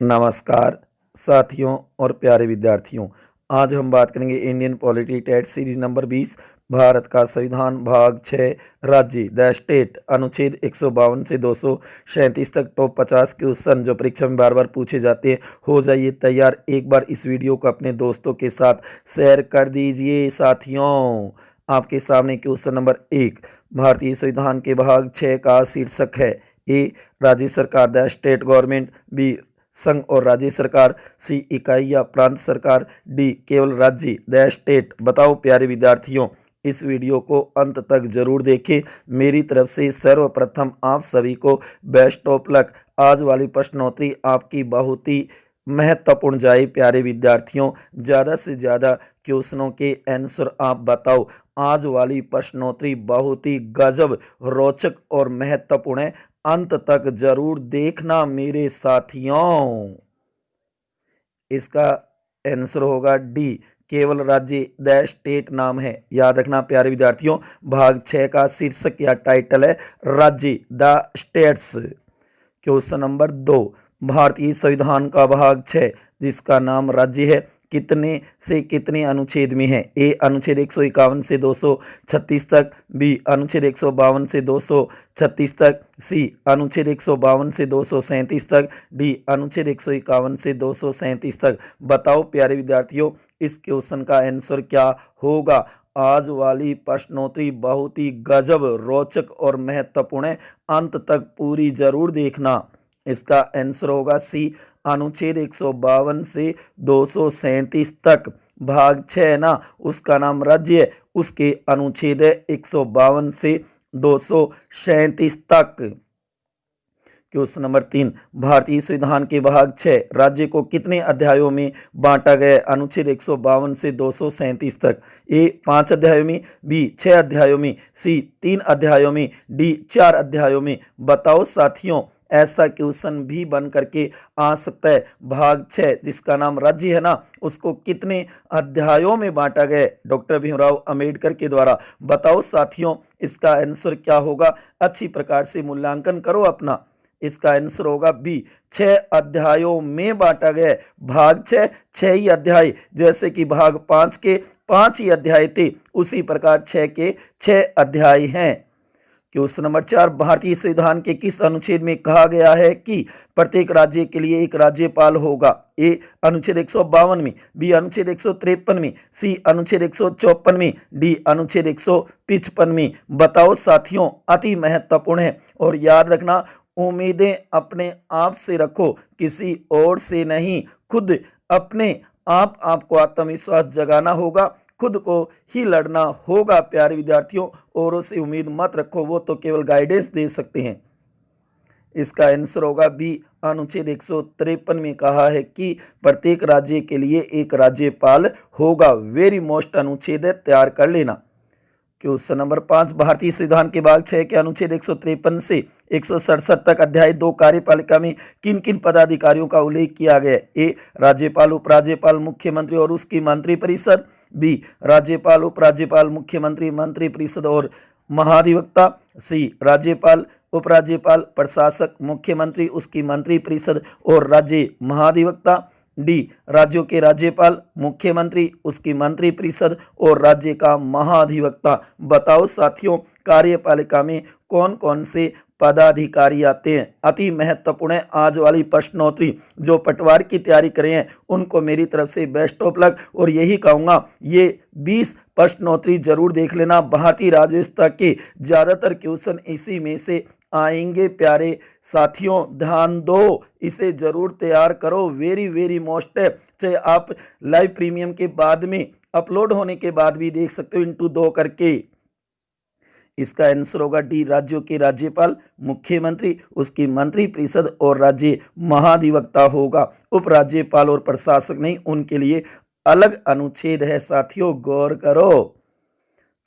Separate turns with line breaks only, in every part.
नमस्कार साथियों और प्यारे विद्यार्थियों। आज हम बात करेंगे Indian polity test series number 20 Bharat का संविधान भाग 6 राज्य द स्टेट अनुच्छेद 152 से 237 तक टॉप 50 क्वेश्चन जो परीक्षा में बार बार पूछे जाते हैं। हो जाइए तैयार, एक बार इस वीडियो को अपने दोस्तों के साथ शेयर कर दीजिए। साथियों, आपके सामने क्वेश्चन नंबर 1 भारतीय संविधान के भाग 6 का शीर्षक है। ए, राज्य सरकार द स्टेट गवर्नमेंट। बी, संघ और राज्य सरकार। सी, इकाई या प्रांत सरकार। डी, केवल राज्य द स्टेट। बताओ प्यारे विद्यार्थियों, इस वीडियो को अंत तक जरूर देखें। मेरी तरफ से सर्वप्रथम आप सभी को बेस्ट ऑफ लक। आज वाली प्रश्नोत्तरी आपकी बहुत ही महत्वपूर्ण जाए प्यारे विद्यार्थियों। ज़्यादा से ज़्यादा क्वेश्चनों के आंसर आप बताओ। आज वाली प्रश्नोत्तरी बहुत ही गजब, रोचक और महत्वपूर्ण है। अंत तक जरूर देखना मेरे साथियों। इसका आंसर होगा डी, केवल राज्य द स्टेट नाम है। याद रखना प्यारे विद्यार्थियों, भाग 6 का शीर्षक या टाइटल है राज्य द स्टेट्स। क्वेश्चन नंबर 2, भारतीय संविधान का भाग 6 जिसका नाम राज्य है कितने से कितने अनुच्छेद में है। ए, अनुच्छेद 151 से 236 तक। बी, अनुच्छेद 152 से 236 तक। सी, अनुच्छेद 152 से 237 तक। डी, अनुच्छेद 151 से 237 तक। बताओ प्यारे विद्यार्थियों, इस क्वेश्चन का आंसर क्या होगा। आज वाली प्रश्नोत्तरी बहुत ही गजब, रोचक और महत्वपूर्ण है। अंत तक पूरी जरूर देखना। इसका आंसर होगा सी, अनुच्छेद 152 से 237 तक। भाग 6 है ना, उसका नाम राज्य है, उसके अनुच्छेद है 152 से 237 तक। क्वेश्चन नंबर 3, भारतीय संविधान के भाग 6 राज्य को कितने अध्यायों में बांटा गया। अनुच्छेद 152 से 237 तक। ए, 5 अध्यायों में। बी, 6 अध्यायों में। सी, 3 अध्यायों में। डी, 4 अध्यायों में। बताओ साथियों, ऐसा क्वेश्चन भी बन करके आ सकता है। भाग 6 जिसका नाम राज्य है ना, उसको कितने अध्यायों में बांटा गया डॉक्टर भीमराव अंबेडकर के द्वारा। बताओ साथियों, इसका आंसर क्या होगा। अच्छी प्रकार से मूल्यांकन करो अपना। इसका आंसर होगा बी, 6 अध्यायों में बांटा गया। भाग 6 ही अध्याय, जैसे कि भाग 5 के 5 ही अध्याय थे, उसी प्रकार 6 के 6 अध्याय हैं। क्वेश्चन नंबर 4, भारतीय संविधान के किस अनुच्छेद में कहा गया है कि प्रत्येक राज्य के लिए एक राज्यपाल होगा। ए, अनुच्छेद 152 में। बी, अनुच्छेद 153 में। सी, अनुच्छेद 154 में। डी, अनुच्छेद 155 में। बताओ साथियों, अति महत्वपूर्ण है और याद रखना, उम्मीदें अपने आप से रखो, किसी और से नहीं। खुद अपने आप आपको आत्मविश्वास जगाना होगा, खुद को ही लड़ना होगा प्यारे विद्यार्थियों। औरों से उम्मीद मत रखो, वो तो केवल गाइडेंस दे सकते हैं। इसका आंसर होगा बी, अनुच्छेद 153 में कहा है कि प्रत्येक राज्य के लिए एक राज्यपाल होगा। वेरी मोस्ट अनुच्छेद है, तैयार कर लेना। क्वेश्चन नंबर 5, भारतीय संविधान के भाग 6 के अनुच्छेद 153 से 167 तक अध्याय 2 कार्यपालिका में किन किन पदाधिकारियों का उल्लेख किया गया। ए, राज्यपाल, उपराज्यपाल, मुख्यमंत्री और उसकी मंत्रिपरिषद। बी, राज्यपाल, उपराज्यपाल, मुख्यमंत्री, मंत्रिपरिषद और महाधिवक्ता। सी, राज्यपाल, उपराज्यपाल, प्रशासक, मुख्यमंत्री, उसकी मंत्रिपरिषद और राज्य महाधिवक्ता। डी, राज्यों के राज्यपाल, मुख्यमंत्री, उसकी मंत्रिपरिषद और राज्य का महाधिवक्ता। बताओ साथियों, कार्यपालिका में कौन कौन से पदाधिकारी आते हैं। अति महत्वपूर्ण है आज वाली प्रश्नोत्तरी। जो पटवार की तैयारी कर रहे हैं उनको मेरी तरफ से बेस्ट ऑफ लक, और यही कहूँगा ये 20 प्रश्नोत्तरी जरूर देख लेना। भारतीय राजव्यवस्था के ज़्यादातर क्वेश्चन इसी में से आएंगे प्यारे साथियों, ध्यान दो, इसे जरूर तैयार करो। वेरी वेरी मोस्ट है, चाहे आप लाइव प्रीमियम के बाद में अपलोड होने के बाद भी देख सकते हो, इंटू 2 करके। इसका आंसर होगा डी, राज्यों के राज्यपाल, मुख्यमंत्री, उसकी मंत्रिपरिषद और राज्य महाधिवक्ता होगा। उपराज्यपाल और प्रशासक नहीं, उनके लिए अलग अनुच्छेद है साथियों, गौर करो।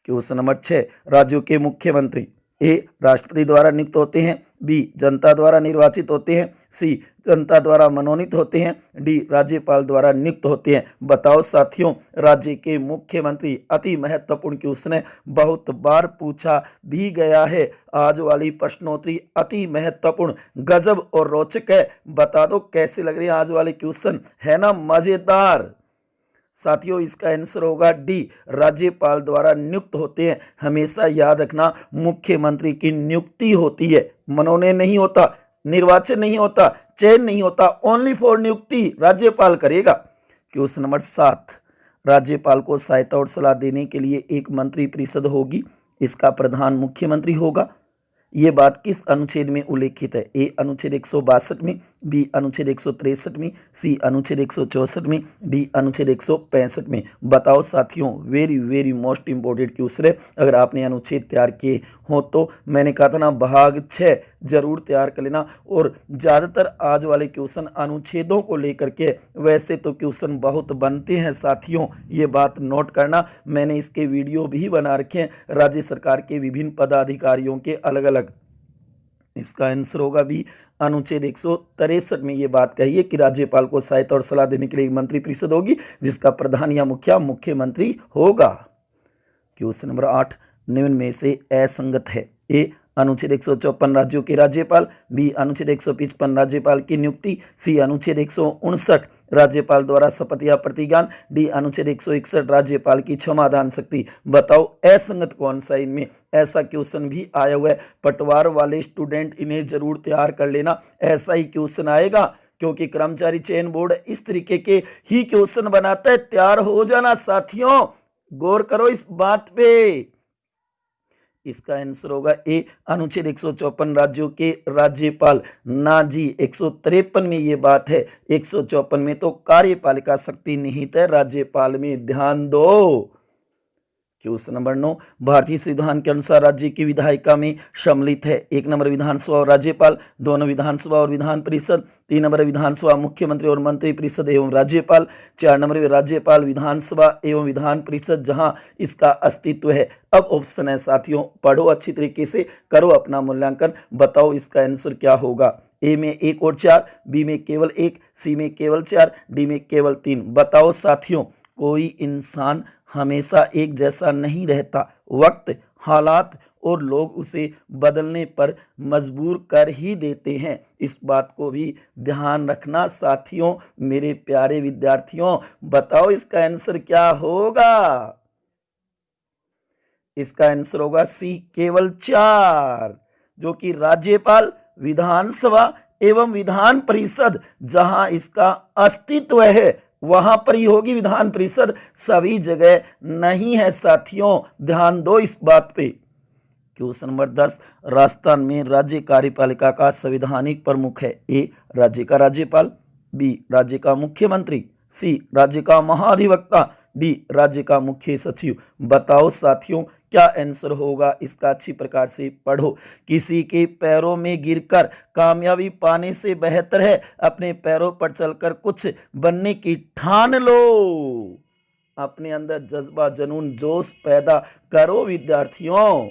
क्वेश्चन नंबर 6, राज्यों के मुख्यमंत्री। ए, राष्ट्रपति द्वारा नियुक्त होते हैं। बी जनता द्वारा निर्वाचित होते हैं, सी जनता द्वारा मनोनीत होते हैं, डी राज्यपाल द्वारा नियुक्त होते हैं। बताओ साथियों, राज्य के मुख्यमंत्री, अति महत्वपूर्ण क्वेश्चन है, बहुत बार पूछा भी गया है। आज वाली प्रश्नोत्तरी अति महत्वपूर्ण, गजब और रोचक है। बता दो कैसे लग रही है आज वाले क्वेश्चन, है ना मजेदार। साथियों इसका आंसर होगा डी, राज्यपाल द्वारा नियुक्त होते हैं। हमेशा याद रखना, मुख्यमंत्री की नियुक्ति होती है, मनोनयन नहीं होता, निर्वाचन नहीं होता, चयन नहीं होता, ओनली फॉर नियुक्ति राज्यपाल करेगा। क्वेश्चन नंबर 7, राज्यपाल को सहायता और सलाह देने के लिए एक मंत्री परिषद होगी, इसका प्रधान मुख्यमंत्री होगा। ये बात किस अनुच्छेद में उल्लेखित है? ए अनुच्छेद 162 में, बी अनुच्छेद 163 में, सी अनुच्छेद 164 में, डी अनुच्छेद 165 में। बताओ साथियों, very very most important question है। अगर आपने अनुच्छेद तैयार किए हो तो मैंने कहा था ना, भाग 6 जरूर तैयार कर लेना। और ज़्यादातर आज वाले क्वेश्चन अनुच्छेदों को लेकर के, वैसे तो क्वेश्चन बहुत बनते हैं साथियों, ये बात नोट करना। मैंने इसके वीडियो भी बना रखे हैं राज्य सरकार के विभिन्न पदाधिकारियों के अलग अलग। इसका आंसर होगा भी अनुच्छेद 163 में ये बात कही है कि राज्यपाल को सहायता और सलाह देने के लिए एक मंत्री परिषद होगी, जिसका प्रधान या मुखिया मुख्यमंत्री होगा। क्वेश्चन नंबर 8 निम्न में से असंगत है? ए अनुच्छेद 154 राज्यों के राज्यपाल, बी अनुच्छेद 155 राज्यपाल की नियुक्ति, सी अनुच्छेद 159 राज्यपाल द्वारा शपथ या प्रतिज्ञान, डी अनुच्छेद 161 राज्यपाल की क्षमादान शक्ति। बताओ असंगत कौन सा इनमें? ऐसा क्वेश्चन भी आया हुआ है, पटवार वाले स्टूडेंट इन्हें जरूर तैयार कर लेना, ऐसा ही क्वेश्चन आएगा, क्योंकि कर्मचारी चयन बोर्ड इस तरीके के ही क्वेश्चन बनाता है। तैयार हो जाना साथियों, गौर करो इस बात पे। इसका आंसर होगा ए अनुच्छेद 154 राज्यों के राज्यपाल। ना जी, 153 में ये बात है, 154 में तो कार्यपालिका शक्ति निहित है राज्यपाल में, ध्यान दो। क्वेश्चन नंबर 9 भारतीय संविधान के अनुसार राज्य की विधायिका में सम्मिलित है? 1 नंबर विधानसभा और राज्यपाल, 2 नंबर विधानसभा और विधान परिषद, 3 नंबर विधानसभा मुख्यमंत्री और मंत्री परिषद एवं राज्यपाल, 4 नंबर राज्यपाल विधानसभा एवं विधान परिषद जहां इसका अस्तित्व है। अब ऑप्शन है साथियों, पढ़ो अच्छी तरीके से, करो अपना मूल्यांकन, बताओ इसका आंसर क्या होगा। ए में 1 और 4, बी में केवल 1, सी में केवल 4, डी में केवल 3। बताओ साथियों, कोई इंसान हमेशा एक जैसा नहीं रहता, वक्त, हालात और लोग उसे बदलने पर मजबूर कर ही देते हैं। इस बात को भी ध्यान रखना साथियों, मेरे प्यारे विद्यार्थियों। बताओ इसका आंसर क्या होगा? इसका आंसर होगा सी केवल 4, जो कि राज्यपाल, विधानसभा एवं विधान परिषद जहां इसका अस्तित्व है वहां पर ही होगी विधान परिषद, सभी जगह नहीं है साथियों, ध्यान दो इस बात पे। क्वेश्चन नंबर 10 राजस्थान में राज्य कार्यपालिका का संवैधानिक प्रमुख है? ए राज्य का राज्यपाल, बी राज्य का मुख्यमंत्री, सी राज्य का महाधिवक्ता, डी राज्य का मुख्य सचिव। बताओ साथियों क्या आंसर होगा इसका? अच्छी प्रकार से पढ़ो। किसी के पैरों में गिरकर कामयाबी पाने से बेहतर है अपने पैरों पर चलकर कुछ बनने की ठान लो। अपने अंदर जज्बा, जुनून, जोश पैदा करो विद्यार्थियों।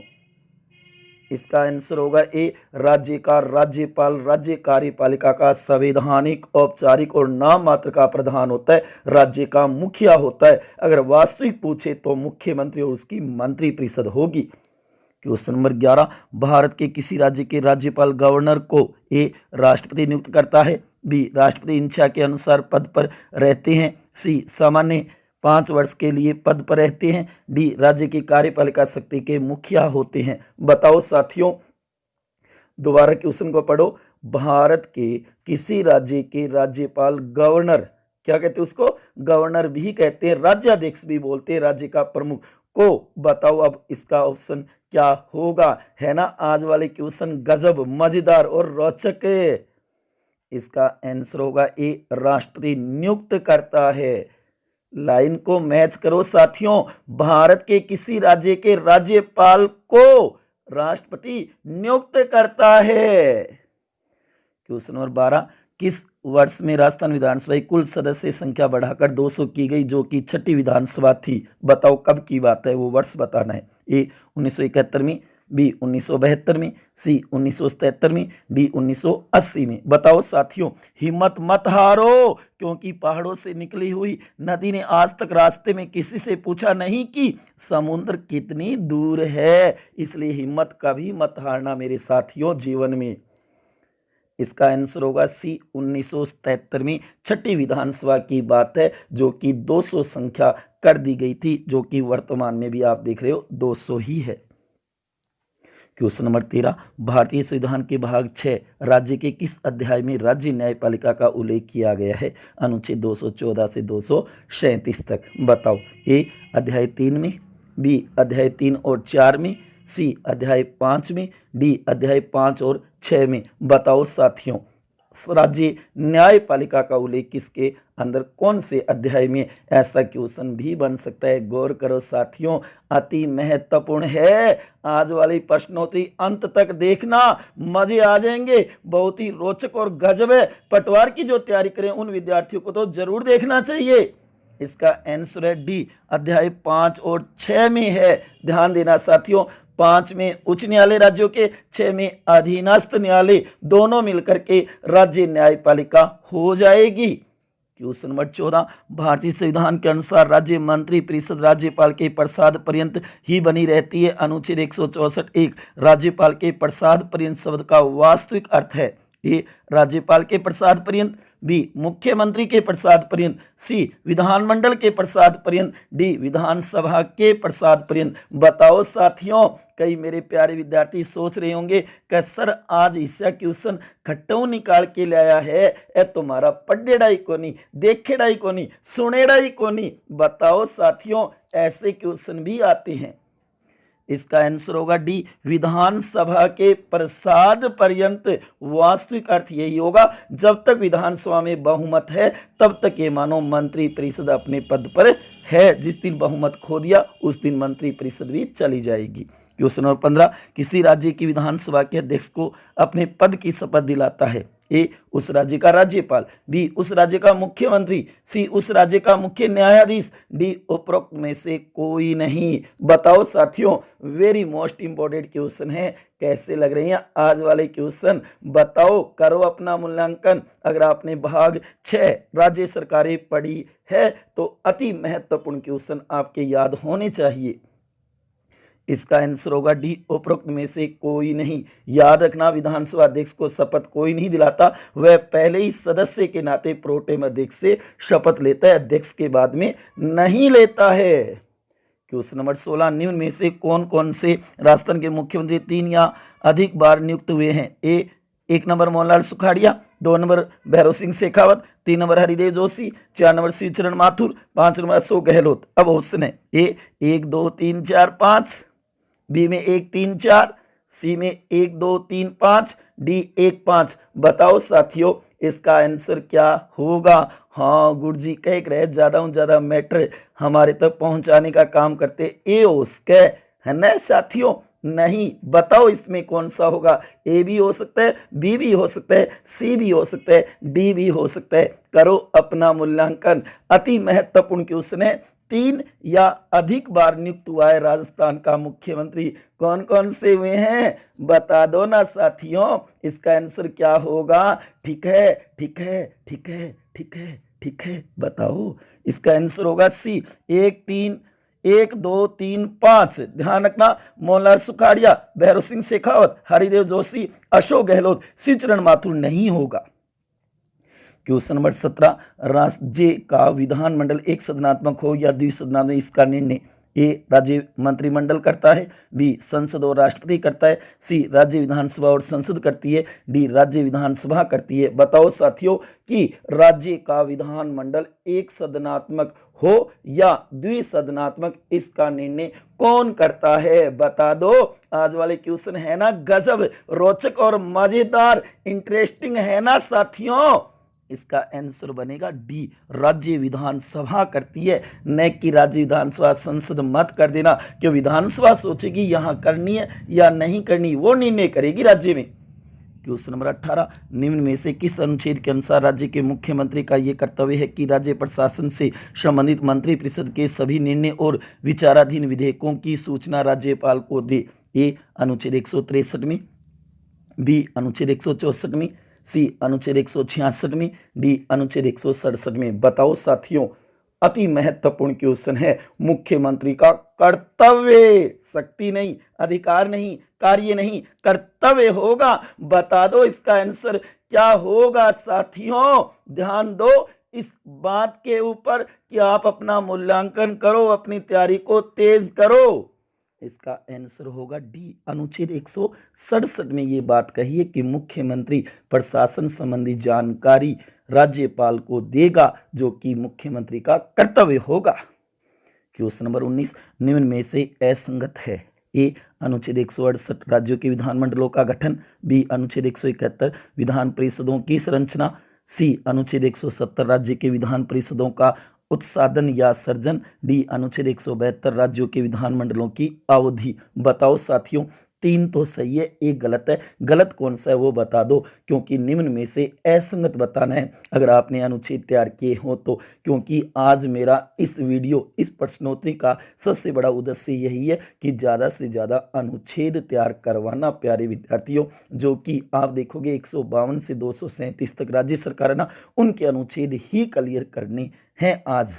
इसका आंसर होगा ए राज्य का राज्यपाल राज्य कार्यपालिका का संवैधानिक, औपचारिक और नाम मात्र का प्रधान होता है, राज्य का मुखिया होता है। अगर वास्तविक पूछे तो मुख्यमंत्री और उसकी मंत्री परिषद होगी। क्वेश्चन नंबर 11 भारत के किसी राज्य के राज्यपाल गवर्नर को ए राष्ट्रपति नियुक्त करता है, बी राष्ट्रपति इच्छा के अनुसार पद पर रहते हैं, सी सामान्य 5 वर्ष के लिए पद पर रहते हैं, डी राज्य की कार्यपालिका शक्ति के मुखिया होते हैं। बताओ साथियों, दोबारा क्वेश्चन को पढ़ो। भारत के किसी राज्य के राज्यपाल गवर्नर, क्या कहते हैं उसको? गवर्नर भी कहते हैं, राज्याध्यक्ष भी बोलते हैं, राज्य का प्रमुख को। बताओ अब इसका ऑप्शन क्या होगा? है ना आज वाले क्वेश्चन गजब, मजेदार और रोचक है। इसका आंसर होगा ए राष्ट्रपति नियुक्त करता है। लाइन को मैच करो साथियों, भारत के किसी राज्य के राज्यपाल को राष्ट्रपति नियुक्त करता है। क्वेश्चन नंबर 12 किस वर्ष में राजस्थान विधानसभा की कुल सदस्य संख्या बढ़ाकर 200 की गई, जो कि 6ठी विधानसभा थी? बताओ कब की बात है, वो वर्ष बताना है। ए 1971 में, बी 1972 में, सी 1977 में, डी 1980 में। बताओ साथियों, हिम्मत मत हारो, क्योंकि पहाड़ों से निकली हुई नदी ने आज तक रास्ते में किसी से पूछा नहीं कि समुद्र कितनी दूर है। इसलिए हिम्मत कभी मत हारना मेरे साथियों जीवन में। इसका आंसर होगा सी 1973 में छठी विधानसभा की बात है, जो कि 200 संख्या कर दी गई थी, जो कि वर्तमान में भी आप देख रहे हो 200 ही है। क्वेश्चन नंबर 13, भारतीय संविधान के भाग 6 राज्य के किस अध्याय में राज्य न्यायपालिका का उल्लेख किया गया है? अनुच्छेद 214 से 237 तक। बताओ, ए अध्याय 3 में, बी अध्याय 3 और 4 में, सी अध्याय 5 में, डी अध्याय 5 और 6 में। बताओ साथियों, राज्य न्यायपालिका का उल्लेख किसके अंदर, कौन से अध्याय में? ऐसा क्वेश्चन भी बन सकता है। गौर करो साथियों, अति महत्वपूर्ण है। आज वाली प्रश्नोत्तरी अंत तक देखना, मजे आ जाएंगे, बहुत ही रोचक और गजब है। पटवार की जो तैयारी करें उन विद्यार्थियों को तो जरूर देखना चाहिए। इसका आंसर है डी, अध्याय 5 और 6 में है। ध्यान देना साथियों, 5 में उच्च न्यायालय राज्यों के, 6 में अधीनस्थ न्यायालय, दोनों मिलकर के राज्य न्यायपालिका हो जाएगी। क्वेश्चन नंबर 14, भारतीय संविधान के अनुसार राज्य मंत्री परिषद राज्यपाल के प्रसाद पर्यंत ही बनी रहती है। अनुच्छेद 164(1) राज्यपाल के प्रसाद पर्यंत शब्द का वास्तविक अर्थ है? ए राज्यपाल के प्रसाद पर्यंत, बी मुख्यमंत्री के प्रसाद पर्यंत, सी विधानमंडल के प्रसाद पर्यंत, डी विधानसभा के प्रसाद पर्यंत। बताओ साथियों, कई मेरे प्यारे विद्यार्थी सोच रहे होंगे कि सर आज इसका क्वेश्चन खट्टू निकाल के लाया है, ए तुम्हारा पढ़ेड़ा ही कोनी, देखेड़ा ही कोनी, सुनेड़ा ही कोनी। बताओ साथियों, ऐसे क्वेश्चन भी आते हैं। इसका आंसर होगा डी, विधानसभा के प्रसाद पर्यंत। वास्तविक अर्थ यही होगा, जब तक विधानसभा में बहुमत है तब तक ये मानो मंत्री परिषद अपने पद पर है। जिस दिन बहुमत खो दिया उस दिन मंत्री परिषद भी चली जाएगी। क्वेश्चन नंबर 15, किसी राज्य की विधानसभा के अध्यक्ष को अपने पद की शपथ दिलाता है? ए उस राज्य का राज्यपाल, बी उस राज्य का मुख्यमंत्री, सी उस राज्य का मुख्य न्यायाधीश, डी उपरोक्त में से कोई नहीं। बताओ साथियों, वेरी मोस्ट इंपॉर्टेंट क्वेश्चन है। कैसे लग रही हैं आज वाले क्वेश्चन? बताओ, करो अपना मूल्यांकन। अगर आपने भाग 6 राज्य सरकारें पढ़ी है तो अति महत्वपूर्ण क्वेश्चन आपके याद होने चाहिए। इसका आंसर होगा डी, उपरोक्त में से कोई नहीं। याद रखना, विधानसभा अध्यक्ष को शपथ कोई नहीं दिलाता, वह पहले ही सदस्य के नाते प्रोटेम अध्यक्ष से शपथ लेता है, अध्यक्ष के बाद में नहीं लेता है। क्वेश्चन नंबर 16, निम्न में से कौन कौन से राजस्थान के मुख्यमंत्री 3 या अधिक बार नियुक्त हुए हैं? ए 1 number Mohanlal Sukhadia, 2 number Bhairav Singh Shekhawat, 3 number Haridev Joshi, 4 number Shivcharan Mathur, 5 number Ashok Gehlot. अब ऑप्शन है ए 1 2 3 4 5, बी में 1 3 4, सी में 1 2 3 5, डी 1 5। बताओ साथियों, इसका आंसर क्या होगा? हाँ, गुरुजी कह रहे ज्यादा मैटर हमारे तक पहुंचाने का काम करते ए उसके, है ना साथियों? नहीं, बताओ इसमें कौन सा होगा? ए भी हो सकता है, बी भी हो सकता है, सी भी हो सकता है, डी भी हो सकता है। करो अपना मूल्यांकन। अति महत्वपूर्ण क्वेश्चन है। 3 या अधिक बार नियुक्त हुआ है राजस्थान का मुख्यमंत्री, कौन कौन से हुए हैं? बता दो ना साथियों, इसका आंसर क्या होगा? ठीक है, ठीक है, ठीक है, ठीक है, ठीक है, बताओ। इसका आंसर होगा सी, 1 2 3 5। ध्यान रखना, मोहनलाल सुखाड़िया, भैरव सिंह शेखावत, हरिदेव जोशी, अशोक गहलोत, शिवचरण माथुर नहीं होगा। क्वेश्चन नंबर 17, राज्य का विधानमंडल एक सदनात्मक हो या द्विसदनात्मक, इसका निर्णय ए राज्य मंत्रिमंडल करता है, बी संसद और राष्ट्रपति करता है, सी राज्य विधानसभा और संसद करती है, डी राज्य विधानसभा करती है। बताओ साथियों कि राज्य का विधानमंडल एक सदनात्मक हो या द्विसदनात्मक, इसका निर्णय कौन करता है? बता दो। आज वाले क्वेश्चन है ना गजब, रोचक और मजेदार, इंटरेस्टिंग है ना साथियों? इसका आंसर बनेगा डी, राज्य विधानसभा करती है, न कि राज्य विधानसभा संसद मत कर देना, क्यों विधानसभा सोचेगी यहां करनी है या नहीं करनी, वो निर्णय करेगी राज्य में। क्वेश्चन नंबर 18, निम्न में से किस अनुच्छेद के अनुसार राज्य के मुख्यमंत्री का यह कर्तव्य है कि राज्य प्रशासन से संबंधित मंत्रिपरिषद के सभी निर्णय और विचाराधीन विधेयकों की सूचना राज्यपाल को दे? ए अनुच्छेद 163 में, बी अनुच्छेद 164 में, सी अनुच्छेद 166 में, डी अनुच्छेद 167 में। बताओ साथियों, अति महत्वपूर्ण क्वेश्चन है। मुख्यमंत्री का कर्तव्य, शक्ति नहीं, अधिकार नहीं, कार्य नहीं, कर्तव्य होगा। बता दो इसका आंसर क्या होगा साथियों। ध्यान दो इस बात के ऊपर कि आप अपना मूल्यांकन करो, अपनी तैयारी को तेज करो। इसका आंसर होगा डी अनुच्छेद 167 में ये बात कही है कि मुख्यमंत्री प्रशासन संबंधी जानकारी राज्यपाल को देगा, जो कि मुख्यमंत्री का कर्तव्य होगा। क्वेश्चन नंबर 19, निम्न में से असंगत है। ए अनुच्छेद 168 राज्यों के विधानमंडलों का गठन, बी अनुच्छेद 171 विधान परिषदों की संरचना, सी अनुच्छेद 170 राज्य के विधान परिषदों का उत्साधन या सर्जन, डी अनुच्छेद 172 राज्यों के विधानमंडलों की अवधि। बताओ साथियों, 3 तो सही है, एक गलत है। गलत कौन सा है वो बता दो, क्योंकि निम्न में से असंगत बताना है अगर आपने अनुच्छेद तैयार किए हो तो। क्योंकि आज मेरा इस वीडियो, इस प्रश्नोत्तरी का सबसे बड़ा उद्देश्य यही है कि ज़्यादा से ज़्यादा अनुच्छेद तैयार करवाना प्यारे विद्यार्थियों, जो कि आप देखोगे 152 से 237 तक राज्य सरकार है ना, उनके अनुच्छेद ही क्लियर करने हैं आज।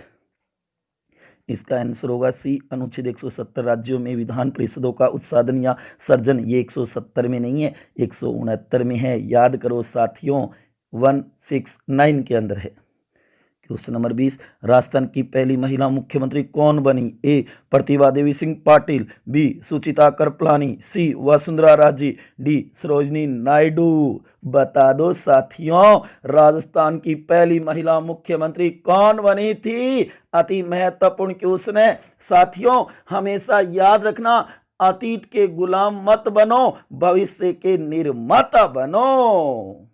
इसका आंसर होगा सी अनुच्छेद 170 राज्यों में विधान परिषदों का उत्साधन या सर्जन। ये 170 में नहीं है, 169 में है। याद करो साथियों, 169 के अंदर है। क्वेश्चन नंबर 20, राजस्थान की पहली महिला मुख्यमंत्री कौन बनी? ए प्रतिभा देवी सिंह पाटिल, बी सुचिता कृपलानी, सी वसुंधरा राजे, डी सरोजिनी नायडू। बता दो साथियों, राजस्थान की पहली महिला मुख्यमंत्री कौन बनी थी? अति महत्वपूर्ण क्वेश्चन है साथियों। हमेशा याद रखना, अतीत के गुलाम मत बनो, भविष्य के निर्माता बनो।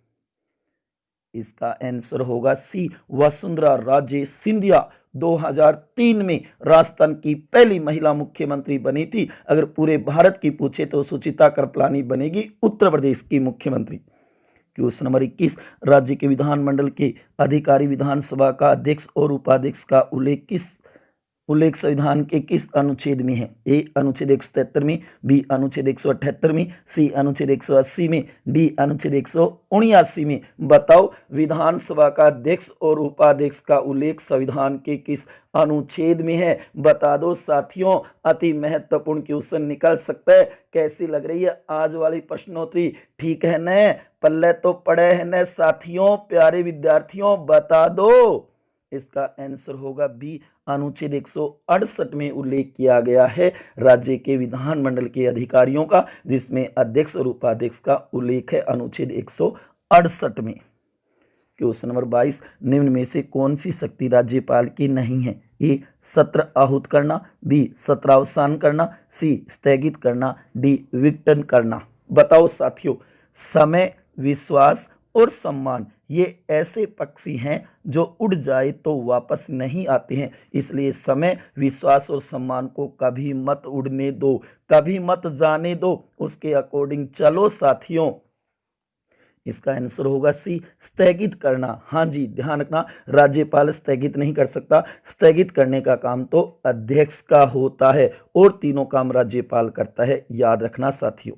इसका आंसर होगा सी वसुंधरा राजे सिंधिया 2003 में राजस्थान की पहली महिला मुख्यमंत्री बनी थी। अगर पूरे भारत की पूछे तो सुचिता कृपलानी बनेगी उत्तर प्रदेश की मुख्यमंत्री। क्वेश्चन नंबर 21, राज्य के विधानमंडल के अधिकारी विधानसभा का अध्यक्ष और उपाध्यक्ष का उल्लेख संविधान के किस अनुच्छेद में है? ए अनुच्छेद 173 में, बी अनुच्छेद 178 में, सी अनुच्छेद 180 में, डी अनुच्छेद 179 में। बताओ विधानसभा का अध्यक्ष और उपाध्यक्ष का उल्लेख संविधान के किस अनुच्छेद में है? बता दो साथियों, अति महत्वपूर्ण क्वेश्चन निकल सकता है। कैसी लग रही है आज वाली प्रश्नोत्तरी? ठीक है न, पल्ले तो पड़े है न साथियों, प्यारे विद्यार्थियों? बता दो। इसका आंसर होगा बी अनुच्छेद 168 में उल्लेख किया गया है राज्य के विधानमंडल के अधिकारियों का, जिसमें अध्यक्ष और उपाध्यक्ष का उल्लेख है अनुच्छेद 168 में। क्वेश्चन नंबर 22, निम्न में से कौन सी शक्ति राज्यपाल की नहीं है? ए सत्र आहूत करना, बी सत्र अवसान करना, सी स्थगित करना, डी विघटन करना। बताओ साथियों, समय, विश्वास और सम्मान ये ऐसे पक्षी हैं जो उड़ जाए तो वापस नहीं आते हैं। इसलिए समय, विश्वास और सम्मान को कभी मत उड़ने दो, कभी मत जाने दो, उसके अकॉर्डिंग चलो साथियों। इसका आंसर होगा सी स्थगित करना। हाँ जी, ध्यान रखना, राज्यपाल स्थगित नहीं कर सकता, स्थगित करने का काम तो अध्यक्ष का होता है और तीनों काम राज्यपाल करता है। याद रखना साथियों।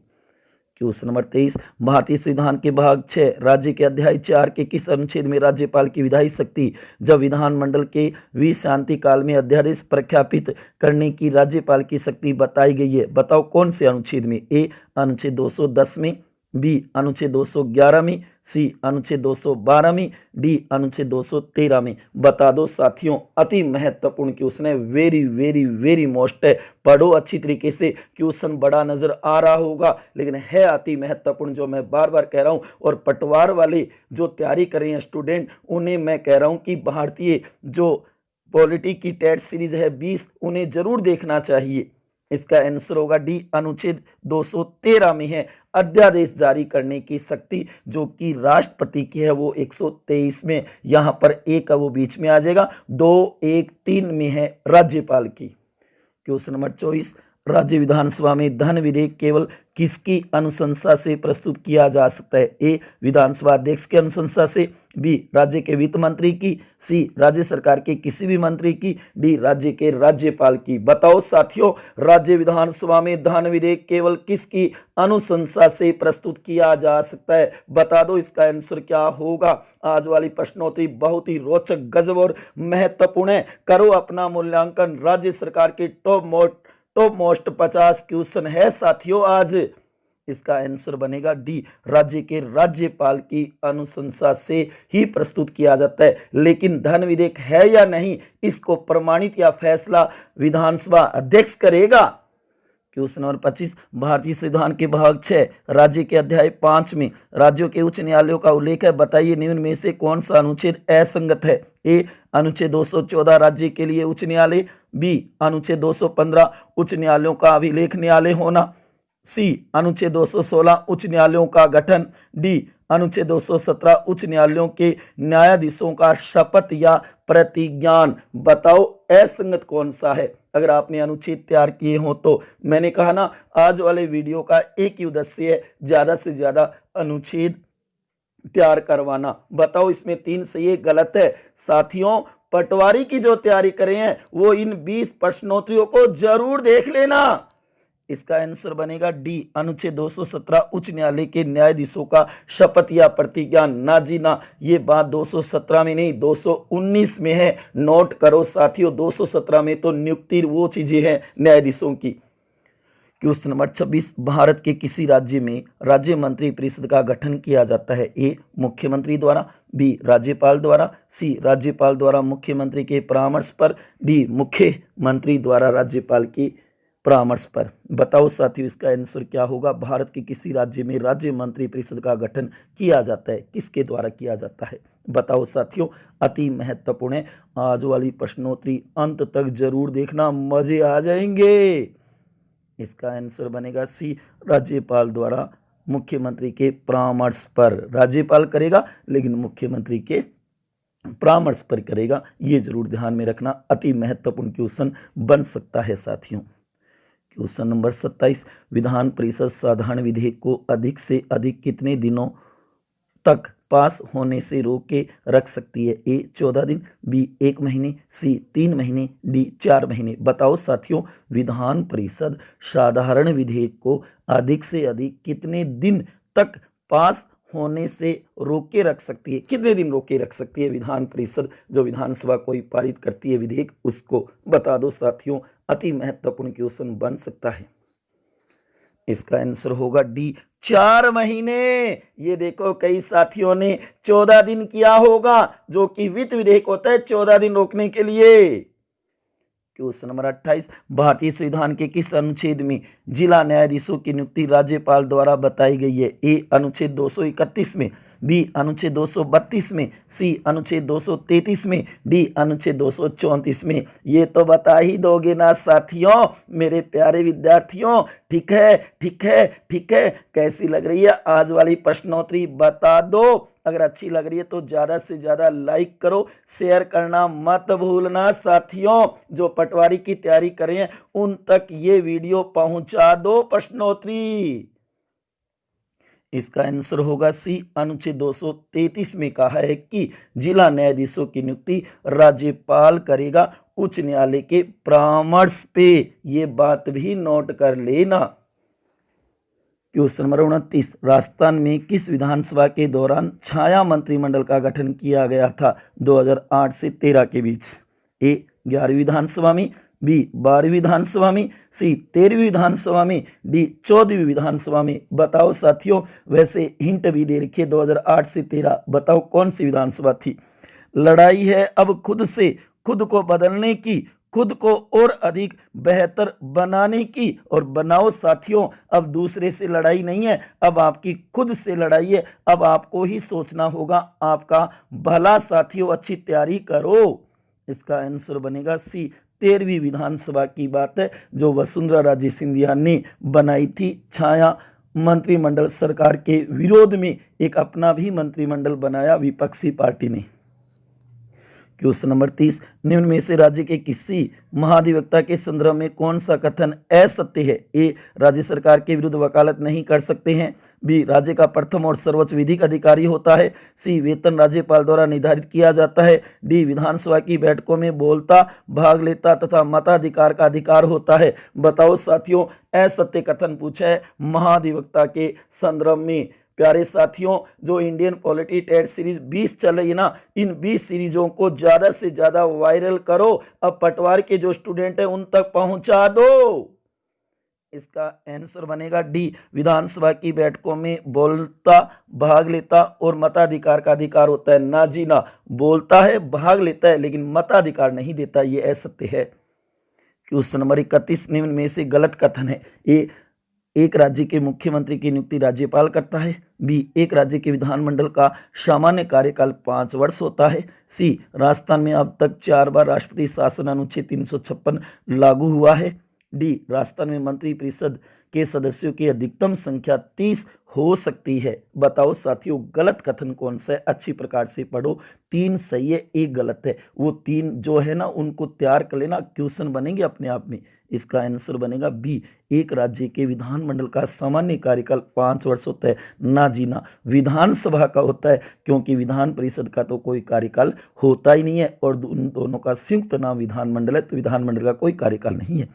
क्वेश्चन नंबर 23, भारतीय संविधान के भाग 6 राज्य के अध्याय 4 के किस अनुच्छेद में राज्यपाल की विधायी शक्ति जब विधानमंडल के विशांति काल में अध्यादेश प्रख्यापित करने की राज्यपाल की शक्ति बताई गई है? बताओ कौन से अनुच्छेद में? ए अनुच्छेद 210 में, बी अनुच्छेद 211 में, सी अनुच्छेद 212 में, डी अनुच्छेद 213 में। बता दो साथियों, अति महत्वपूर्ण क्वेश्चन है, वेरी वेरी वेरी मोस्ट है। पढ़ो अच्छी तरीके से, क्वेश्चन बड़ा नजर आ रहा होगा लेकिन है अति महत्वपूर्ण, जो मैं बार बार कह रहा हूं। और पटवार वाले जो तैयारी कर रहे हैं स्टूडेंट, उन्हें मैं कह रहा हूं कि भारतीय जो पॉलिटी की टेट सीरीज है 20, उन्हें जरूर देखना चाहिए। इसका आंसर होगा डी अनुच्छेद 213 में है अध्यादेश जारी करने की शक्ति, जो कि राष्ट्रपति की है वो 123 में। यहां पर एक वो बीच में आ जाएगा, 2, 1, 3 में है राज्यपाल की। क्वेश्चन नंबर 24, राज्य विधानसभा में धन विधेयक केवल किसकी अनुशंसा से प्रस्तुत किया जा सकता है? ए, विधानसभा अध्यक्ष की अनुशंसा से, बी, राज्य के वित्त मंत्री की, सी, राज्य सरकार के किसी भी मंत्री की, डी, राज्य के राज्यपाल की। बताओ साथियों, राज्य विधानसभा में धन विधेयक केवल किसकी अनुशंसा से प्रस्तुत किया जा सकता है? बता दो इसका आंसर क्या होगा। आज वाली प्रश्नोत्तरी बहुत ही रोचक, गजब और महत्वपूर्ण है। करो अपना मूल्यांकन। राज्य सरकार के टॉप मोस्ट 50 क्वेश्चन है साथियों आज। इसका आंसर बनेगा डी, राज्य के राज्यपाल की अनुशंसा से ही प्रस्तुत किया जाता है। लेकिन धन विधेयक है या नहीं, इसको प्रमाणित या फैसला विधानसभा अध्यक्ष करेगा। क्वेश्चन नंबर 25, भारतीय संविधान के भाग 6 राज्य के अध्याय 5 में राज्यों के उच्च न्यायालयों का उल्लेख है। बताइए निम्न में से कौन सा अनुच्छेद असंगत है? ए, अनुच्छेद 214 राज्य के लिए उच्च न्यायालय, बी, अनुच्छेद 215 उच्च न्यायालयों का अभिलेख न्यायालय होना, सी, अनुच्छेद 216 उच्च न्यायालयों का गठन, डी, अनुच्छेद 217 उच्च न्यायालयों के न्यायाधीशों का शपथ या प्रतिज्ञान। बताओ असंगत कौन सा है? अगर आपने अनुच्छेद तैयार किए हो तो मैंने कहा ना, आज वाले वीडियो का एक ही उद्देश्य है, ज्यादा से ज्यादा अनुच्छेद तैयार करवाना। बताओ इसमें 3 सही है, गलत है। साथियों, पटवारी की जो तैयारी कर रहे हैं वो इन 20 प्रश्नोत्तरियों को जरूर देख लेना। इसका आंसर बनेगा डी, अनुच्छेद 217 उच्च न्यायालय के न्यायाधीशों का शपथ या प्रतिज्ञा। ना जी ना, ये बात 217 में नहीं 219 में है। नोट करो साथियों, 217 में तो नियुक्ति वो चीजें हैं न्यायाधीशों की। क्वेश्चन नंबर 26, भारत के किसी राज्य में राज्य मंत्री परिषद का गठन किया जाता है? ए, मुख्यमंत्री द्वारा, बी, राज्यपाल द्वारा, सी, राज्यपाल द्वारा मुख्यमंत्री के परामर्श पर, डी, मुख्यमंत्री द्वारा राज्यपाल की परामर्श पर। बताओ साथियों इसका आंसर क्या होगा। भारत के किसी राज्य में राज्य मंत्री परिषद का गठन किया जाता है, किसके द्वारा किया जाता है? बताओ साथियों, अति महत्वपूर्ण है। आज वाली प्रश्नोत्तरी अंत तक जरूर देखना, मजे आ जाएंगे। इसका आंसर बनेगा सी, राज्यपाल द्वारा मुख्यमंत्री के परामर्श पर। राज्यपाल करेगा लेकिन मुख्यमंत्री के परामर्श पर करेगा, ये जरूर ध्यान में रखना। अति महत्वपूर्ण क्वेश्चन बन सकता है साथियों। क्वेश्चन नंबर 27, विधान परिषद साधारण विधेयक को अधिक से अधिक कितने दिनों तक पास होने से रोक के रख सकती है? ए, 14 दिन, बी, 1 महीने, सी, 3 महीने, डी, 4 महीने। बताओ साथियों, विधान परिषद साधारण विधेयक को अधिक से अधिक कितने दिन तक पास होने से रोक के रख सकती है? कितने दिन रोक के रख सकती है विधान परिषद, जो विधानसभा कोई पारित करती है विधेयक, उसको बता दो साथियों। अति महत्वपूर्ण क्वेश्चन बन सकता है। इसका आंसर होगा डी, 4 महीने। ये देखो कई साथियों ने 14 दिन किया होगा, जो कि वित्त विधेयक होता है 14 दिन रोकने के लिए। क्वेश्चन नंबर 28, भारतीय संविधान के किस अनुच्छेद में जिला न्यायाधीशों की नियुक्ति राज्यपाल द्वारा बताई गई है? ए, अनुच्छेद 231 में, बी, अनुच्छेद 232 में, सी, अनुच्छेद 233 में, डी, अनुच्छेद 234 में। ये तो बता ही दोगे ना साथियों मेरे प्यारे विद्यार्थियों। ठीक है, ठीक है, ठीक है। कैसी लग रही है आज वाली प्रश्नोत्तरी? बता दो। अगर अच्छी लग रही है तो ज्यादा से ज्यादा लाइक करो, शेयर करना मत भूलना साथियों। जो पटवारी की तैयारी करें उन तक ये वीडियो पहुंचा दो प्रश्नोत्तरी। इसका आंसर होगा सी, अनुच्छेद 233 में कहा है कि जिला न्यायाधीशों की नियुक्ति राज्यपाल करेगा उच्च न्यायालय के परामर्श पे। ये बात भी नोट कर लेना। क्वेश्चन नंबर 29, राजस्थान में किस विधानसभा के दौरान छाया मंत्रिमंडल का गठन किया गया था 2008 से 13 के बीच? ए, 11वीं विधानसभा में, बी, 12वीं विधानसभा में, सी, 13वीं विधानसभा में, डी, 14वीं विधानसभा में। बताओ साथियों, वैसे हिंट भी दे रखी है 2008 से 13। बताओ कौन सी विधानसभा थी? लड़ाई है अब खुद से, खुद को बदलने की, खुद को और अधिक बेहतर बनाने की। और बनाओ साथियों, अब दूसरे से लड़ाई नहीं है, अब आपकी खुद से लड़ाई है। अब आपको ही सोचना होगा आपका भला साथियों। अच्छी तैयारी करो। इसका आंसर बनेगा सी, 13वीं विधानसभा की बात है, जो वसुंधरा राजे सिंधिया ने बनाई थी। छाया मंत्रिमंडल सरकार के विरोध में एक अपना भी मंत्रिमंडल बनाया विपक्षी पार्टी ने। क्वेश्चन नंबर 30, निम्न में से राज्य के किसी महाधिवक्ता के संदर्भ में कौन सा कथन असत्य है? ए, राज्य सरकार के विरुद्ध वकालत नहीं कर सकते हैं। बी, राज्य का प्रथम और सर्वोच्च विधिक अधिकारी होता है। सी, वेतन राज्यपाल द्वारा निर्धारित किया जाता है। डी, विधानसभा की बैठकों में बोलता, भाग लेता तथा मताधिकार का अधिकार होता है। बताओ साथियों, असत्य कथन पूछा है महाधिवक्ता के संदर्भ में। प्यारे साथियों, जो इंडियन पॉलिटी टेट सीरीज 20 चल रही है ना, इन 20 सीरीजों को ज्यादा से ज्यादा वायरल करो। अब पटवार के जो स्टूडेंट है उन तक पहुंचा दो। इसका आंसर बनेगा डी, विधानसभा की बैठकों में बोलता, भाग लेता और मताधिकार का अधिकार होता है। ना जी ना, बोलता है, भाग लेता है, लेकिन मताधिकार नहीं देता, ये असत्य है। क्वेश्चन नंबर 31, निम्न में से गलत कथन है। ए, एक राज्य के मुख्यमंत्री की नियुक्ति राज्यपाल करता है। बी, एक राज्य के विधानमंडल का सामान्य कार्यकाल 5 वर्ष होता है। सी, राजस्थान में अब तक 4 बार राष्ट्रपति शासन अनुच्छेद 356 लागू हुआ है। डी, राजस्थान में मंत्री परिषद के सदस्यों की अधिकतम संख्या 30 हो सकती है। बताओ साथियों, गलत कथन कौन सा है? अच्छी प्रकार से पढ़ो। 3 सही है, 1 गलत है। वो 3 जो है ना, उनको तैयार कर लेना, क्वेश्चन बनेंगे अपने आप में। इसका आंसर बनेगा बी, एक राज्य के विधानमंडल का सामान्य कार्यकाल 5 वर्ष होता है। ना जी ना, विधानसभा का होता है, क्योंकि विधान परिषद का तो कोई कार्यकाल होता ही नहीं है और दोनों का संयुक्त नाम विधानमंडल है, तो विधानमंडल का कोई कार्यकाल नहीं है।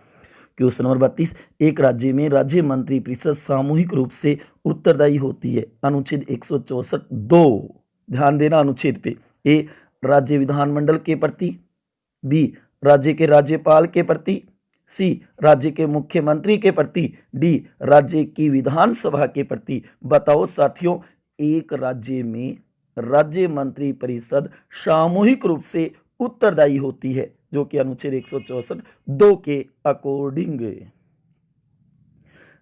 क्वेश्चन नंबर 32, एक राज्य में राज्य मंत्री परिषद सामूहिक रूप से उत्तरदायी होती है। अनुच्छेद 164(2), ध्यान देना अनुच्छेद पे। ए, राज्य विधानमंडल के प्रति। बी, राज्य के राज्यपाल के प्रति। सी, राज्य के मुख्यमंत्री के प्रति। डी, राज्य की विधानसभा के प्रति। बताओ साथियों, एक राज्य में राज्य मंत्री परिषद सामूहिक रूप से उत्तरदायी होती है, जो कि अनुच्छेद 164(2) के अकॉर्डिंग।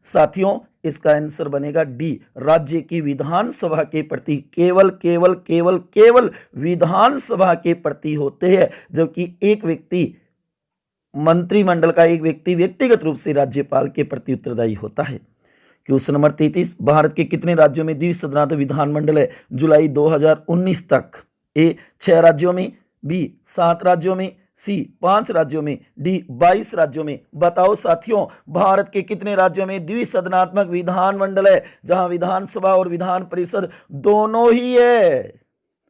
साथियों, इसका आंसर बनेगा डी, राज्य की विधानसभा के प्रति। केवल केवल केवल केवल विधानसभा के प्रति होते हैं, जबकि एक व्यक्ति, मंत्रिमंडल का एक व्यक्ति व्यक्तिगत रूप से राज्यपाल के प्रति उत्तरदायी होता है। क्वेश्चन नंबर 33, भारत के कितने राज्यों में द्विसदनात्मक विधानमंडल है जुलाई 2019 तक? ए, 6 राज्यों में। बी, 7 राज्यों में। सी, 5 राज्यों में। डी, 22 राज्यों में। बताओ साथियों, भारत के कितने राज्यों में द्विसदनात्मक विधानमंडल है, जहां विधानसभा और विधान परिषद दोनों ही है?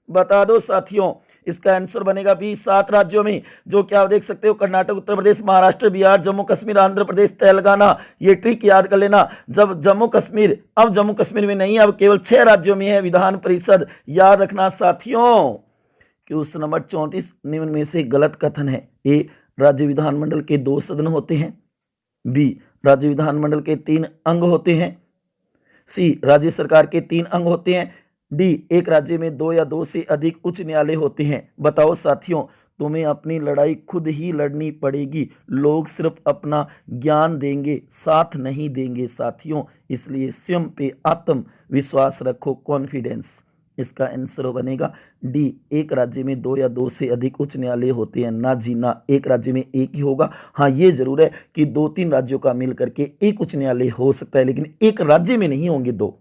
बता दो साथियों। इसका आंसर बनेगा बी, 7 राज्यों में, जो कि आप देख सकते हो कर्नाटक, उत्तर प्रदेश, महाराष्ट्र, बिहार, जम्मू कश्मीर, आंध्र प्रदेश, तेलंगाना। ये ट्रिक याद कर लेना। जब जम्मू कश्मीर, अब जम्मू कश्मीर में नहीं, अब केवल 6 राज्यों में है विधान परिषद, याद रखना साथियों। क्वेश्चन नंबर 34, निम्न में से गलत कथन है। ए, राज्य विधानमंडल के 2 सदन होते हैं। बी, राज्य विधानमंडल के 3 अंग होते हैं। सी, राज्य सरकार के 3 अंग होते हैं। डी, एक राज्य में 2 या 2 से अधिक उच्च न्यायालय होते हैं। बताओ साथियों, तुम्हें अपनी लड़ाई खुद ही लड़नी पड़ेगी। लोग सिर्फ अपना ज्ञान देंगे, साथ नहीं देंगे साथियों, इसलिए स्वयं पे आत्मविश्वास रखो, कॉन्फिडेंस। इसका आंसर बनेगा डी, एक राज्य में 2 या 2 से अधिक उच्च न्यायालय होते हैं। ना जी ना, एक राज्य में एक ही होगा। हाँ, ये जरूर है कि 2-3 राज्यों का मिल करके एक उच्च न्यायालय हो सकता है, लेकिन एक राज्य में नहीं होंगे 2।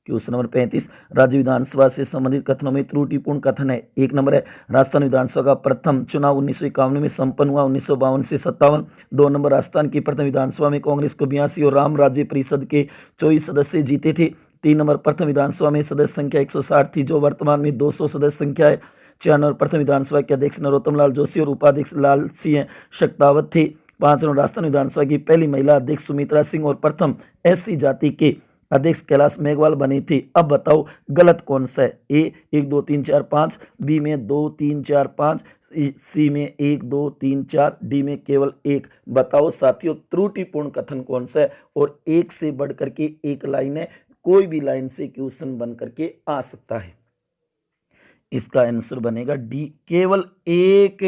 क्वेश्चन नंबर 35, राज्य विधानसभा से संबंधित कथनों में त्रुटिपूर्ण कथन है। 1 नंबर है, राजस्थान विधानसभा का प्रथम चुनाव 1951 में संपन्न हुआ, 1952 से 57। 2 नंबर, राजस्थान की प्रथम विधानसभा में कांग्रेस को 82 और राम राज्य परिषद के 24 सदस्य जीते थे। 3 नंबर, प्रथम विधानसभा में सदस्य संख्या 160 थी, जो वर्तमान में 200 सदस्य संख्या है। 4 नंबर, प्रथम विधानसभा के अध्यक्ष नरोत्तम लाल जोशी और उपाध्यक्ष लाल सिंह शक्तावत थे। 5 नंबर, राजस्थान विधानसभा की पहली महिला अध्यक्ष सुमित्रा सिंह और प्रथम SC जाति के अध्यक्ष कैलाश मेघवाल बनी थी। अब बताओ गलत कौन सा है? ए, 1 2 3 4 5, बी में 2 3 4 5, सी में 1 2 3 4, डी में केवल 1। बताओ साथियों, त्रुटिपूर्ण कथन कौन सा है? और एक से बढ़ करके एक लाइन है, कोई भी लाइन से क्वेश्चन बन करके आ सकता है। इसका आंसर बनेगा डी, केवल 1।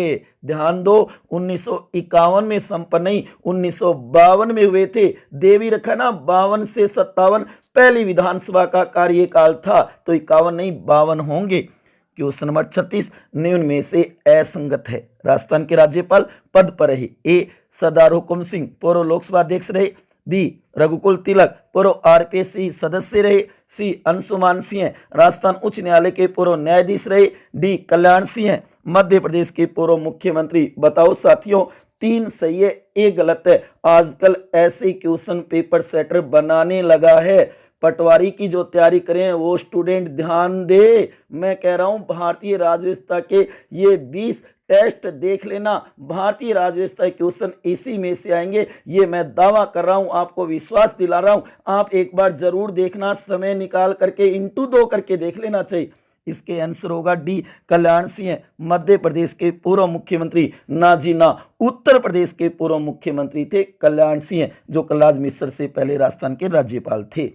ध्यान दो, 1951 में संपन्न नहीं, 1952 में हुए थे। देवी रखा ना, 52 से 57 पहली विधानसभा का कार्यकाल था, तो 51 नहीं 52 होंगे। क्वेश्चन नंबर 36, निम्न में से असंगत है। राजस्थान के राज्यपाल पद पर रहे। ए, सरदार हुकुम सिंह पूर्व लोकसभा अध्यक्ष रहे। बी, रघुकुल तिलक पूर्व RPSC सदस्य रहे। सी, अंशुमान सिंह राजस्थान उच्च न्यायालय के पूर्व न्यायाधीश रहे। डी, कल्याण सिंह मध्य प्रदेश के पूर्व मुख्यमंत्री। बताओ साथियों, 3 सही है, 1 गलत है। आजकल ऐसे क्वेश्चन पेपर सेटर बनाने लगा है। पटवारी की जो तैयारी करें वो स्टूडेंट ध्यान दे। मैं कह रहा हूं भारतीय राज्य व्यवस्था के ये 20 टेस्ट देख लेना, भारतीय राज्य व्यवस्था क्वेश्चन इसी में से आएंगे, ये मैं दावा कर रहा हूं, आपको विश्वास दिला रहा हूं। आप एक बार जरूर देखना, समय निकाल करके इंटू 2 करके देख लेना चाहिए। इसके आंसर होगा डी, कल्याण सिंह मध्य प्रदेश के पूर्व मुख्यमंत्री। ना जी ना, उत्तर प्रदेश के पूर्व मुख्यमंत्री थे कल्याण सिंह, जो कलराज मिश्र से पहले राजस्थान के राज्यपाल थे।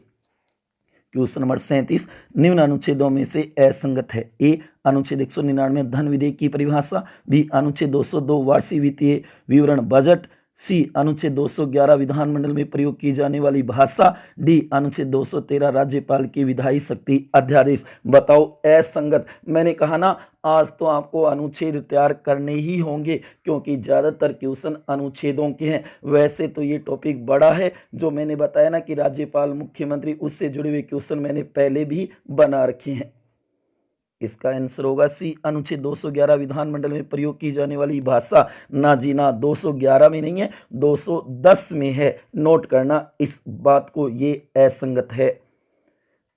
क्वेश्चन नंबर 37, निम्न अनुच्छेदों में से असंगत है। ए, अनुच्छेद 199 धन विधेयक की परिभाषा। बी, अनुच्छेद 202 वार्षिक वित्तीय विवरण बजट। सी, अनुच्छेद 211 विधानमंडल में प्रयोग की जाने वाली भाषा। डी, अनुच्छेद 213 राज्यपाल की विधायी शक्ति अध्यादेश। बताओ असंगत। मैंने कहा ना, आज तो आपको अनुच्छेद तैयार करने ही होंगे, क्योंकि ज़्यादातर क्वेश्चन अनुच्छेदों के हैं। वैसे तो ये टॉपिक बड़ा है, जो मैंने बताया ना कि राज्यपाल मुख्यमंत्री, उससे जुड़े हुए क्वेश्चन मैंने पहले भी बना रखे हैं। इसका आंसर होगा सी, अनुच्छेद 211 विधानमंडल में प्रयोग की जाने वाली भाषा। ना जी ना, 211 में नहीं है, 210 में है। नोट करना इस बात को, ये असंगत है।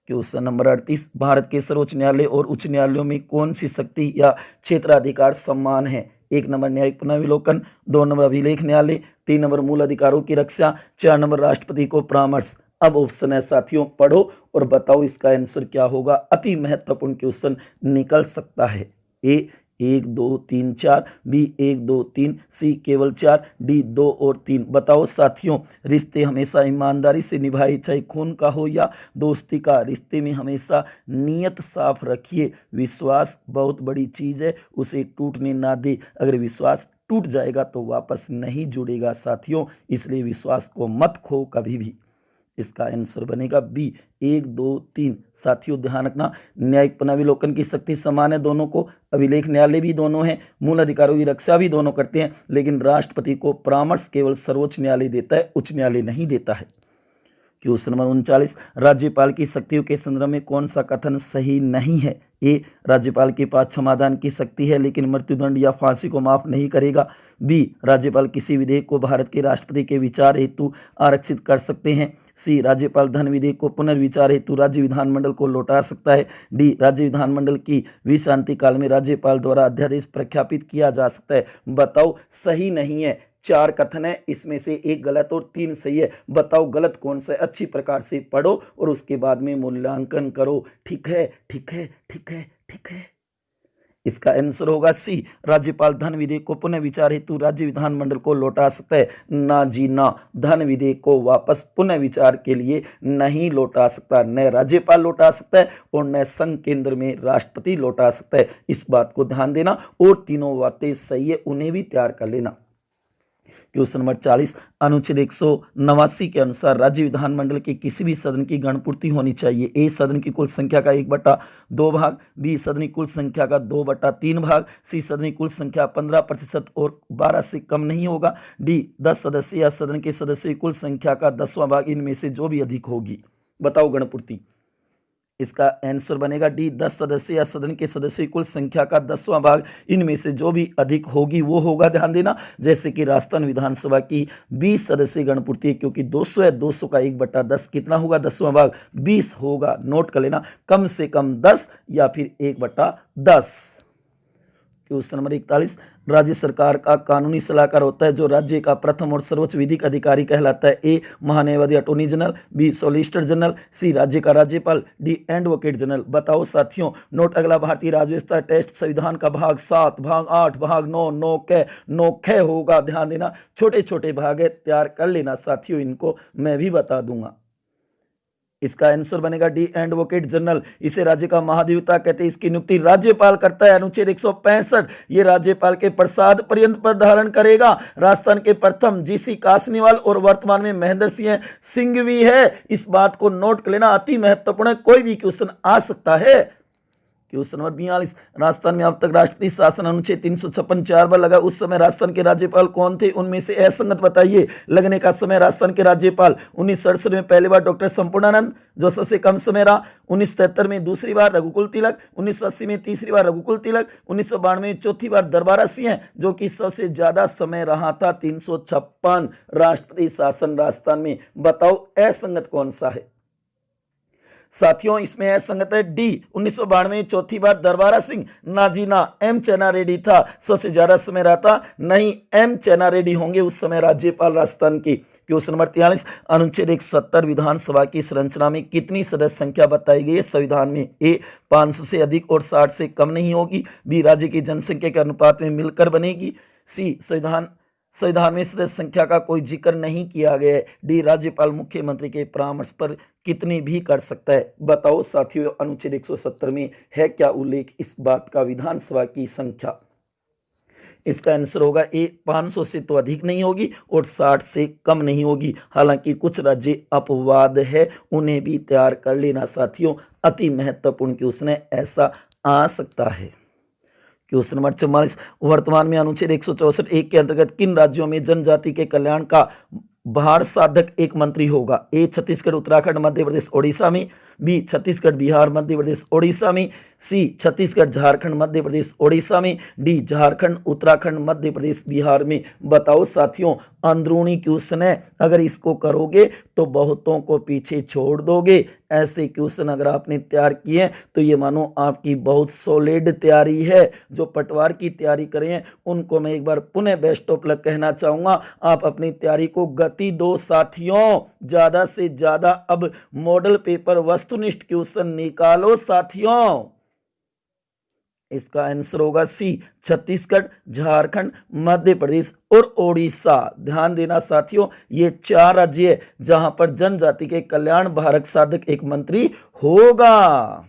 क्वेश्चन नंबर 38, भारत के सर्वोच्च न्यायालय और उच्च न्यायालयों में कौन सी शक्ति या क्षेत्राधिकार समान है। 1 नंबर न्यायिक पुनर्विलोकन, 2 नंबर अभिलेख न्यायालय, 3 नंबर मूल अधिकारों की रक्षा, 4 नंबर राष्ट्रपति को परामर्श। अब ऑप्शन है साथियों, पढ़ो और बताओ इसका आंसर क्या होगा। अति महत्वपूर्ण क्वेश्चन निकल सकता है। ए 1 2 3 4, बी 1 2 3, सी केवल 4, डी 2 और 3। बताओ साथियों, रिश्ते हमेशा ईमानदारी से निभाए, चाहे खून का हो या दोस्ती का। रिश्ते में हमेशा नीयत साफ रखिए। विश्वास बहुत बड़ी चीज है, उसे टूटने ना दे। अगर विश्वास टूट जाएगा तो वापस नहीं जुड़ेगा साथियों, इसलिए विश्वास को मत खो कभी भी। इसका आंसर बनेगा बी 1 2 3। साथियों ध्यान रखना, न्यायिक पुनर्विलोकन की शक्ति समान है दोनों को, अभिलेख न्यायालय भी दोनों हैं, मूल अधिकारों की रक्षा भी दोनों करते हैं, लेकिन राष्ट्रपति को परामर्श केवल सर्वोच्च न्यायालय देता है, उच्च न्यायालय नहीं देता है। क्वेश्चन नंबर 39, राज्यपाल की शक्तियों के संदर्भ में कौन सा कथन सही नहीं है। ए, राज्यपाल के पास क्षमादान की शक्ति है लेकिन मृत्युदंड या फांसी को माफ नहीं करेगा। बी, राज्यपाल किसी विधेयक को भारत के राष्ट्रपति के विचार हेतु आरक्षित कर सकते हैं। सी, राज्यपाल धन विधेयक को पुनर्विचार हेतु राज्य विधानमंडल को लौटा सकता है। डी, राज्य विधानमंडल की विश्रांति काल में राज्यपाल द्वारा अध्यादेश प्रख्यापित किया जा सकता है। बताओ सही नहीं है। 4 कथन है, इसमें से 1 गलत और 3 सही है। बताओ गलत कौन सा है। अच्छी प्रकार से पढ़ो और उसके बाद में मूल्यांकन करो। ठीक है, ठीक है, ठीक है, ठीक है। इसका आंसर होगा सी, राज्यपाल धन विधेयक को पुनः विचार हेतु राज्य विधानमंडल को लौटा सकता है। ना जी ना, धन विधेयक को वापस पुनः विचार के लिए नहीं लौटा सकता। न राज्यपाल लौटा सकता है और न संघ केंद्र में राष्ट्रपति लौटा सकता है। इस बात को ध्यान देना, और तीनों बातें सही है, उन्हें भी तैयार कर लेना। क्वेश्चन नंबर 40, अनुच्छेद 189 के अनुसार राज्य विधानमंडल के किसी भी सदन की गणपूर्ति होनी चाहिए। ए, सदन की कुल संख्या का 1/2 भाग। बी, सदन की कुल संख्या का 2/3 भाग। सी, सदन की कुल संख्या 15% और 12 से कम नहीं होगा। डी, 10 सदस्य या सदन के सदस्यों की कुल संख्या का 10वां भाग, इनमें से जो भी अधिक होगी। बताओ गणपूर्ति। इसका आंसर बनेगा डी, 10 सदस्य या सदन के सदस्यों की कुल संख्या का 10वां भाग, इनमें से जो भी अधिक होगी वो होगा। ध्यान देना, जैसे कि राजस्थान विधानसभा की 20 सदस्यीय गणपूर्ति है, क्योंकि 200 है, 200 का 1/10 कितना होगा, 10वां भाग 20 होगा। नोट कर लेना, कम से कम 10 या फिर 1/10। क्वेश्चन नंबर 41, राज्य सरकार का कानूनी सलाहकार होता है जो राज्य का प्रथम और सर्वोच्च विधिक अधिकारी कहलाता है। ए, महान्यायवादी attorney general. B, solicitor general. C, राज्य का राज्यपाल। D, advocate general. बताओ साथियों, नोट अगला भारतीय राज्य व्यवस्था टेस्ट संविधान का भाग 7, भाग 8, भाग 9, 9 ख होगा। ध्यान देना, छोटे छोटे भाग है, तैयार कर लेना साथियों, इनको मैं भी बता दूंगा। इसका आंसर बनेगा डी, एडवोकेट जनरल। इसे राज्य का महाधिवक्ता कहते हैं। इसकी नियुक्ति राज्यपाल करता है। अनुच्छेद 165, ये राज्यपाल के प्रसाद पर्यंत पद धारण करेगा। राजस्थान के प्रथम जीसी कासनीवाल और वर्तमान में महेंद्र सिंह सिंघवी है। इस बात को नोट कर लेना, अति महत्वपूर्ण है, कोई भी क्वेश्चन आ सकता है। क्वेश्चन नंबर 42, राजस्थान में अब तक राष्ट्रपति शासन अनुच्छेद 356 4 बार लगा, उस समय राजस्थान के राज्यपाल कौन थे, उनमें से असंगत बताइए। लगने का समय राजस्थान के राज्यपाल 1967 में पहली बार डॉक्टर संपूर्णानंद, जो सबसे कम समय रहा। 1973 में दूसरी बार रघुकुल तिलक, 1980 में तीसरी बार रघुकुल तिलक, 1992 में चौथी बार दरबारा सिंह, जो कि सबसे ज्यादा समय रहा था 356 राष्ट्रपति शासन राजस्थान में। बताओ असंगत कौन सा है साथियों? इसमें असंगत है डी, 1992 में चौथी बार दरबारा सिंह। नाजीना एम चेना रेड्डी था, सबसे ज्यादा समय रहता नहीं एम चेना रेड्डी होंगे उस समय राज्यपाल राजस्थान की। क्वेश्चन नंबर 43, अनुच्छेद 170 विधानसभा की संरचना में कितनी सदस्य संख्या बताई गई है संविधान में? ए 500 से अधिक और 60 से कम नहीं होगी, बी राज्य की जनसंख्या के अनुपात में मिलकर बनेगी, सी संविधान में सदस्य संख्या का कोई जिक्र नहीं किया गया है, डी राज्यपाल मुख्यमंत्री के परामर्श पर कितनी भी कर सकता है। बताओ साथियों, अनुच्छेद 170 में है क्या उल्लेख इस बात का? विधानसभा की संख्या। इसका आंसर होगा ए 500 से तो अधिक नहीं होगी और 60 से कम नहीं होगी। हालांकि कुछ राज्य अपवाद है, उन्हें भी तैयार कर लेना साथियों, अति महत्वपूर्ण क्वेश्चन है, ऐसा आ सकता है। क्वेश्चन नंबर 44, वर्तमान में अनुच्छेद 164 1 के अंतर्गत किन राज्यों में जनजाति के कल्याण का भार साधक एक मंत्री होगा? ए छत्तीसगढ़, उत्तराखंड, मध्य प्रदेश, ओडिशा में, बी छत्तीसगढ़, बिहार, मध्य प्रदेश, ओडिशा में, सी छत्तीसगढ़, झारखंड, मध्य प्रदेश, ओडिशा में, डी झारखंड, उत्तराखंड, मध्य प्रदेश, बिहार में। बताओ साथियों, अंदरूनी क्वेश्चन है, अगर इसको करोगे तो बहुतों को पीछे छोड़ दोगे। ऐसे क्वेश्चन अगर आपने तैयार किए तो ये मानो आपकी बहुत सॉलिड तैयारी है। जो पटवार की तैयारी करें उनको मैं एक बार पुनः बेस्ट ऑफ लक कहना चाहूंगा। आप अपनी तैयारी को गति दो साथियों, ज्यादा से ज्यादा अब मॉडल पेपर वस्तुनिष्ठ क्वेश्चन निकालो साथियों। इसका आंसर होगा सी छत्तीसगढ़, झारखंड, मध्य प्रदेश और ओडिशा। ध्यान देना साथियों, ये 4 राज्य है जहां पर जनजाति के कल्याण भारत साधक एक मंत्री होगा।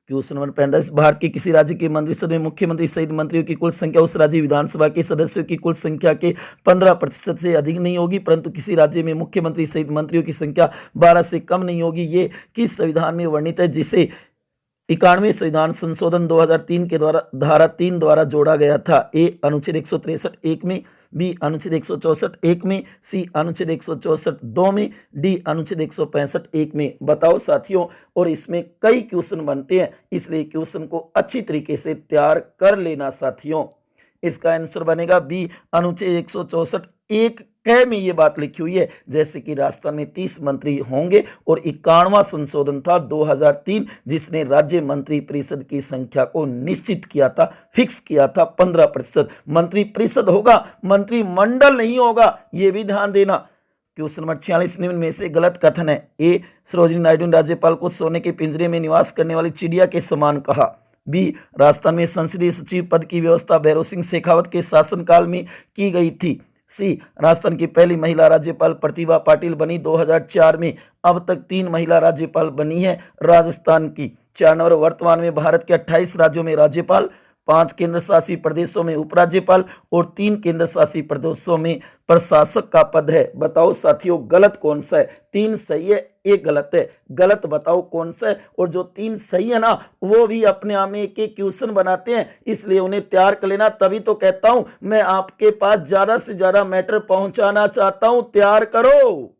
क्वेश्चन नंबर 45, भारत के किसी राज्य के मंत्रिसभा में मुख्यमंत्री सहित मंत्रियों की कुल संख्या उस राज्य विधानसभा के सदस्यों की कुल संख्या के 15% से अधिक नहीं होगी, परंतु किसी राज्य में मुख्यमंत्री सहित मंत्रियों की संख्या 12 से कम नहीं होगी। ये किस संविधान में वर्णित है, जिसे 91वें संविधान संशोधन 2003 के द्वारा धारा 3 द्वारा जोड़ा गया था? ए अनुच्छेद 163 1 में, बी अनुच्छेद 164 1 में, सी अनुच्छेद 164 2 में, डी अनुच्छेद 165 1 में। बताओ साथियों, और इसमें कई क्वेश्चन बनते हैं, इसलिए क्वेश्चन को अच्छी तरीके से तैयार कर लेना साथियों। इसका आंसर बनेगा बी अनुच्छेद 164 1 क में ये बात लिखी हुई है, जैसे कि राजस्थान में 30 मंत्री होंगे और 51वां संशोधन था 2003, जिसने राज्य मंत्री परिषद की संख्या को निश्चित किया था, फिक्स किया था 15%। मंत्री परिषद होगा, मंत्रिमंडल नहीं होगा, ये भी ध्यान देना। क्वेश्चन नंबर 46, निम्न में से गलत कथन है। ए सरोजिनी नायडू ने राज्यपाल को सोने के पिंजरे में निवास करने वाली चिड़िया के समान कहा। बी राजस्थान में संसदीय सचिव पद की व्यवस्था भैरव सिंह शेखावत के शासनकाल में की गई थी। सी राजस्थान की पहली महिला राज्यपाल प्रतिभा पाटिल बनी 2004 में। अब तक 3 महिला राज्यपाल बनी है राजस्थान की। 4 नंबर, वर्तमान में भारत के 28 राज्यों में राज्यपाल, 5 केंद्र शासित प्रदेशों में उपराज्यपाल और 3 केंद्र शासित प्रदेशों में प्रशासक का पद है। बताओ साथियों, गलत कौन सा है? 3 सही है, 1 गलत है। गलत बताओ कौन सा है? और जो 3 सही है ना, वो भी अपने आप में एक क्वेश्चन बनाते हैं, इसलिए उन्हें तैयार कर लेना। तभी तो कहता हूं मैं आपके पास ज्यादा से ज्यादा मैटर पहुंचाना चाहता हूं, तैयार करो।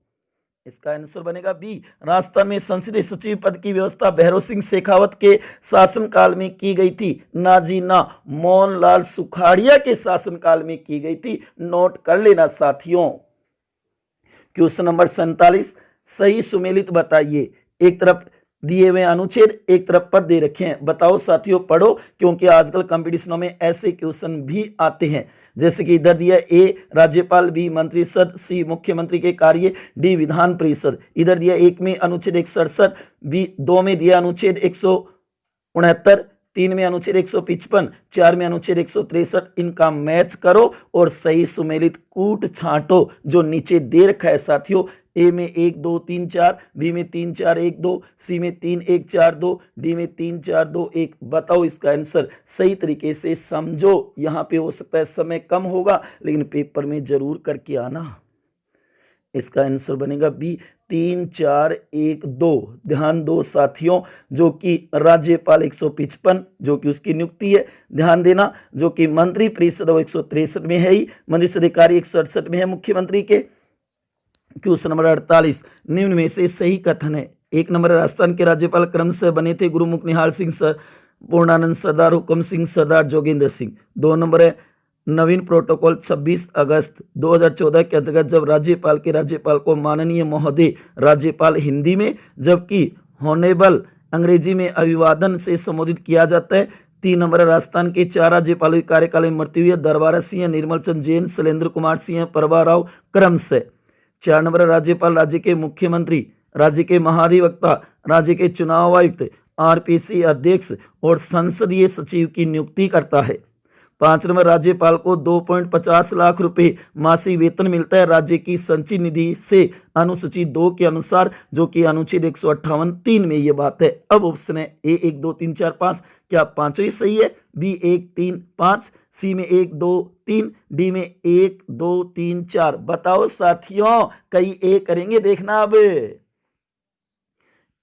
इसका आंसर बनेगा बी, राजस्थान में संसदीय सचिव पद की व्यवस्था भैरव सिंह शेखावत के शासनकाल में की गई थी, नाजीना मोहनलाल सुखाड़िया के शासनकाल में की गई थी। नोट कर लेना साथियों। क्वेश्चन नंबर 47, सही सुमेलित बताइए। एक तरफ दिए हुए अनुच्छेद, एक तरफ पर दे रखे हैं। बताओ साथियों, पढ़ो, क्योंकि आजकल कंपटीशनों में ऐसे क्वेश्चन भी आते हैं। जैसे कि इधर दिया ए राज्यपाल, बी मंत्रिसद, सी मुख्यमंत्री के कार्य, डी विधान परिषद। इधर दिया 1 में अनुच्छेद 167, बी 2 में दिया अनुच्छेद 169, 3 में अनुच्छेद 155, 4 में अनुच्छेद 163। इनका मैच करो और सही सुमेलित कूट छांटो जो नीचे दे रखा है साथियों। ए में 1 2 3 4, बी में 3 4 1 2, सी में 3 1 4 2, डी में 3 4 2 1। बताओ इसका आंसर। सही तरीके से समझो। यहाँ पे हो सकता है समय कम होगा, लेकिन पेपर में जरूर करके आना। इसका आंसर बनेगा बी 3 4 1 2। ध्यान दो साथियों, जो कि राज्यपाल 155 जो कि उसकी नियुक्ति है, ध्यान देना, जो कि मंत्री परिषद 163 में है ही, मंत्री अधिकारी 168 में है मुख्यमंत्री के। क्वेश्चन नंबर 48, निम्न में से सही कथन है। एक नंबर, राजस्थान के राज्यपाल क्रमशः बने थे गुरुमुख निहाल सिंह, पूर्णानंद सरदार, हुक्म सिंह, सरदार जोगेंद्र सिंह। 2 नंबर है, नवीन प्रोटोकॉल 26 अगस्त 2014 के अंतर्गत जब राज्यपाल को माननीय महोदय राज्यपाल हिंदी में जबकि हॉनेबल अंग्रेजी में अभिवादन से संबोधित किया जाता है। 3 नंबर, राजस्थान के 4 राज्यपालों के कार्यकाल में मृत्यु हुई है, दरबारा सिंह, निर्मल चंद जैन, शैलेंद्र कुमार सिंह, प्रभा राव क्रमशः। 4 नंबर, राज्यपाल राज्य के मुख्यमंत्री, राज्य के महाधिवक्ता, राज्य के चुनाव आयुक्त, आरपीसी अध्यक्ष और संसदीय सचिव की नियुक्ति करता है। 5 नंबर, राज्यपाल को 2.50 लाख रुपए मासिक वेतन मिलता है राज्य की संचित निधि से अनुसूची 2 के अनुसार, जो कि अनुच्छेद 158(3) में ये बात है। अब ऑप्शन है ए 1 2 3 4 5, क्या पांचों ही सही है? बी 1 3 5, सी में 1 2 3, डी में 1 2 3 4। बताओ साथियों, कई ए करेंगे, देखना अब।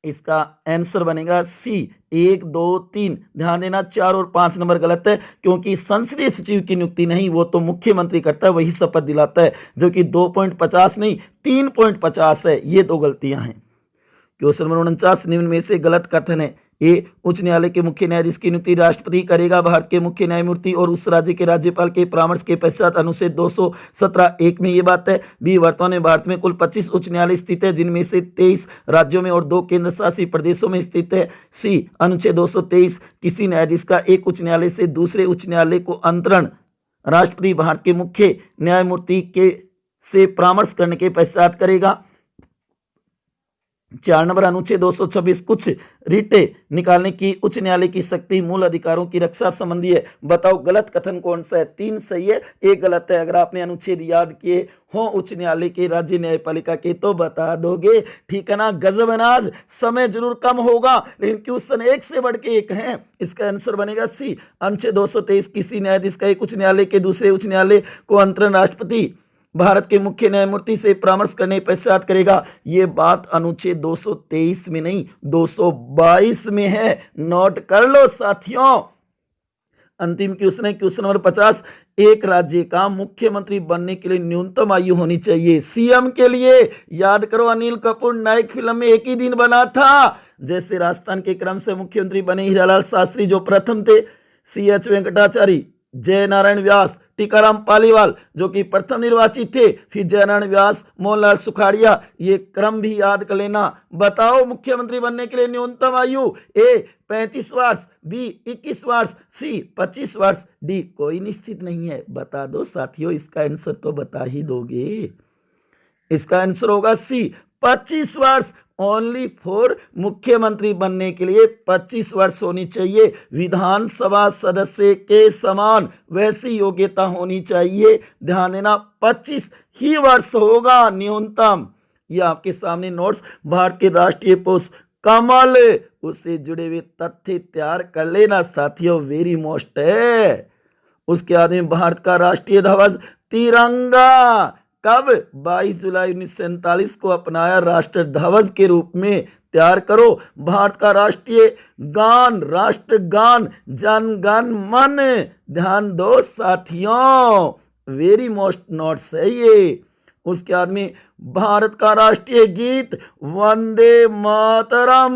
इसका आंसर बनेगा सी 1 2 3। ध्यान देना, 4 और 5 नंबर गलत है, क्योंकि संसदीय सचिव की नियुक्ति नहीं, वो तो मुख्यमंत्री करता है, वही शपथ दिलाता है, जो कि 2.50 नहीं 3.50 है। ये 2 गलतियां हैं। क्वेश्चन नंबर 49, निम्न में से गलत कथन है। ए, उच्च न्यायालय के मुख्य न्यायाधीश की नियुक्ति राष्ट्रपति करेगा भारत के मुख्य न्यायमूर्ति और उस राज्य के राज्यपाल के परामर्श के पश्चात, अनुच्छेद 217(1) में ये बात है। बी, वर्तमान में भारत में कुल 25 उच्च न्यायालय स्थित है, जिनमें से 23 राज्यों में और 2 केंद्र शासित प्रदेशों में स्थित है। सी, अनुच्छेद 223, किसी न्यायाधीश का एक उच्च न्यायालय से दूसरे उच्च न्यायालय को अंतरण राष्ट्रपति भारत के मुख्य न्यायमूर्ति के से परामर्श करने के पश्चात करेगा। 4 नंबर, अनुच्छेद 226 कुछ रिटे निकालने की उच्च न्यायालय की शक्ति मूल अधिकारों की रक्षा संबंधी है। बताओ गलत कथन कौन सा है? 3 सही है, 1 गलत है। अगर आपने अनुच्छेद याद किए हो उच्च न्यायालय के, राज्य न्यायपालिका के, तो बता दोगे, ठीक है ना। गजब है ना, आज समय जरूर कम होगा लेकिन क्वेश्चन एक से बढ़ के एक है। इसका आंसर बनेगा सी, अनुच्छेद 223, किसी न्यायाधीश का एक उच्च न्यायालय के दूसरे उच्च न्यायालय को अंतरण राष्ट्रपति भारत के मुख्य न्यायमूर्ति से परामर्श करने पश्चात करेगा। ये बात अनुच्छेद 223 में नहीं 222 में है, नोट कर लो साथियों। अंतिम क्वेश्चन है क्वेश्चन नंबर 50, एक राज्य का मुख्यमंत्री बनने के लिए न्यूनतम आयु होनी चाहिए। सीएम के लिए याद करो, अनिल कपूर नायक फिल्म में एक ही दिन बना था। जैसे राजस्थान के क्रम से मुख्यमंत्री बने हीरालाल शास्त्री जो प्रथम थे, CH वेंकटाचार्य, जय नारायण व्यास, टीकाराम पालीवाल जो कि प्रथम निर्वाचित थे, फिर जयनारायण व्यास, मोहनलाल सुखाड़िया, ये क्रम भी याद कर लेना। बताओ मुख्यमंत्री बनने के लिए न्यूनतम आयु, ए 35 वर्ष, बी 21 वर्ष, सी 25 वर्ष, डी कोई निश्चित नहीं है। बता दो साथियों, इसका आंसर तो बता ही दोगे। इसका आंसर होगा सी 25 वर्ष। ओनली फॉर मुख्यमंत्री बनने के लिए 25 वर्ष होनी चाहिए। विधानसभा सदस्य के समान वैसी योग्यता होनी चाहिए। ध्यान देना, 25 ही वर्ष होगा न्यूनतम। ये आपके सामने नोट्स भारत के राष्ट्रीय पुष्प कमल, उससे जुड़े हुए तथ्य तैयार कर लेना साथियों, वेरी मोस्ट है। उसके बाद में भारत का राष्ट्रीय ध्वज तिरंगा कब 22 जुलाई 1947 को अपनाया राष्ट्र ध्वज के रूप में। तैयार करो भारत का राष्ट्रीय गान, राष्ट्रगान जन गण मन। ध्यान दो साथियों, वेरी मोस्ट नोट्स है ये। उसके बाद में भारत का राष्ट्रीय गीत वंदे मातरम।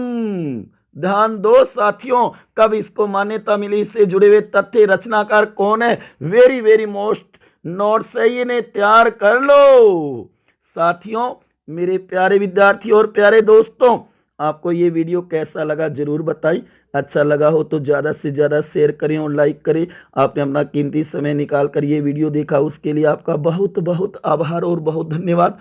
ध्यान दो साथियों, कब इसको मान्यता मिली, इससे जुड़े हुए तथ्य, रचनाकार कौन है, वेरी वेरी मोस्ट नोट्स है ये, ने तैयार कर लो साथियों। मेरे प्यारे विद्यार्थी और प्यारे दोस्तों, आपको ये वीडियो कैसा लगा जरूर बताइए। अच्छा लगा हो तो ज़्यादा से ज़्यादा शेयर करें और लाइक करें। आपने अपना कीमती समय निकाल कर ये वीडियो देखा, उसके लिए आपका बहुत बहुत आभार और बहुत धन्यवाद।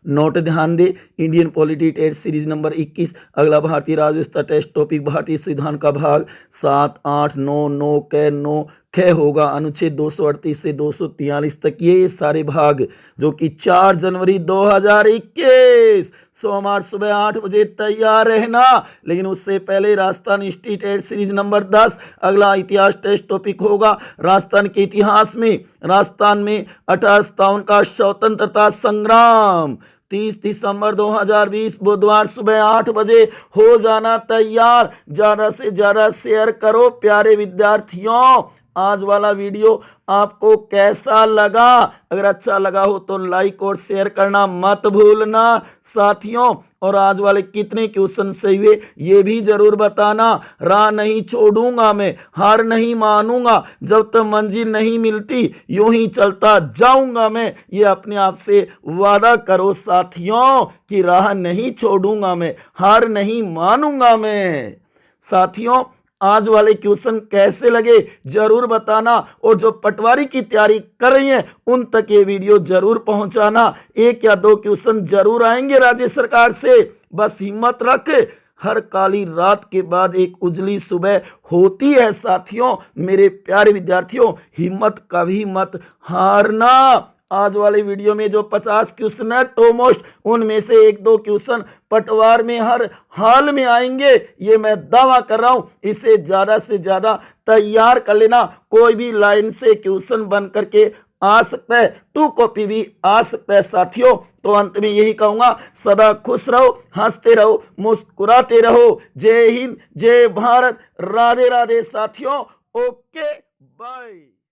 नोट ध्यान दे, Indian polity test series number 21, अगला भारतीय राज्य व्यवस्था टेस्ट टॉपिक भारतीय संविधान का भाग 7, 8, 9, 9 कै 9 ख होगा अनुच्छेद 238 से 243 तक। ये सारे भाग जो कि 4 जनवरी 2021 सोमवार सुबह 8 बजे तैयार रहना। लेकिन उससे पहले Rajasthan state TET series number 10 अगला इतिहास टेस्ट टॉपिक होगा। राजस्थान के इतिहास में राजस्थान में 1857 का स्वतंत्रता संग्राम। 30 दिसंबर 2020 बुधवार सुबह 8 बजे हो जाना तैयार। ज्यादा से ज्यादा शेयर करो प्यारे विद्यार्थियों। आज वाला वीडियो आपको कैसा लगा? अगर अच्छा लगा हो तो लाइक और शेयर करना मत भूलना साथियों। और आज वाले कितने क्वेश्चन सही हुए ये भी जरूर बताना। राह नहीं छोड़ूंगा मैं, हार नहीं मानूंगा, जब तक मंजिल नहीं मिलती यूं ही चलता जाऊंगा मैं। ये अपने आप से वादा करो साथियों कि राह नहीं छोड़ूंगा मैं, हार नहीं मानूंगा मैं। साथियों आज वाले क्वेश्चन कैसे लगे जरूर बताना। और जो पटवारी की तैयारी कर रही हैं उन तक ये वीडियो जरूर पहुंचाना। 1 या 2 क्वेश्चन जरूर आएंगे राज्य सरकार से। बस हिम्मत रख, हर काली रात के बाद एक उजली सुबह होती है साथियों। मेरे प्यारे विद्यार्थियों हिम्मत कभी मत हारना। आज वाले वीडियो में जो 50 क्वेश्चन है टॉपमोस्ट उनमें से 1-2 क्वेश्चन पटवार में हर हाल में आएंगे, ये मैं दावा कर रहा हूं। इसे ज्यादा से ज्यादा तैयार कर लेना। कोई भी लाइन से क्वेश्चन बन करके आ सकता है, 2 कॉपी भी आ सकता है साथियों। तो अंत में यही कहूंगा, सदा खुश रहो, हंसते रहो, मुस्कुराते रहो। जय हिंद, जय भारत, राधे राधे साथियों। Okay bye.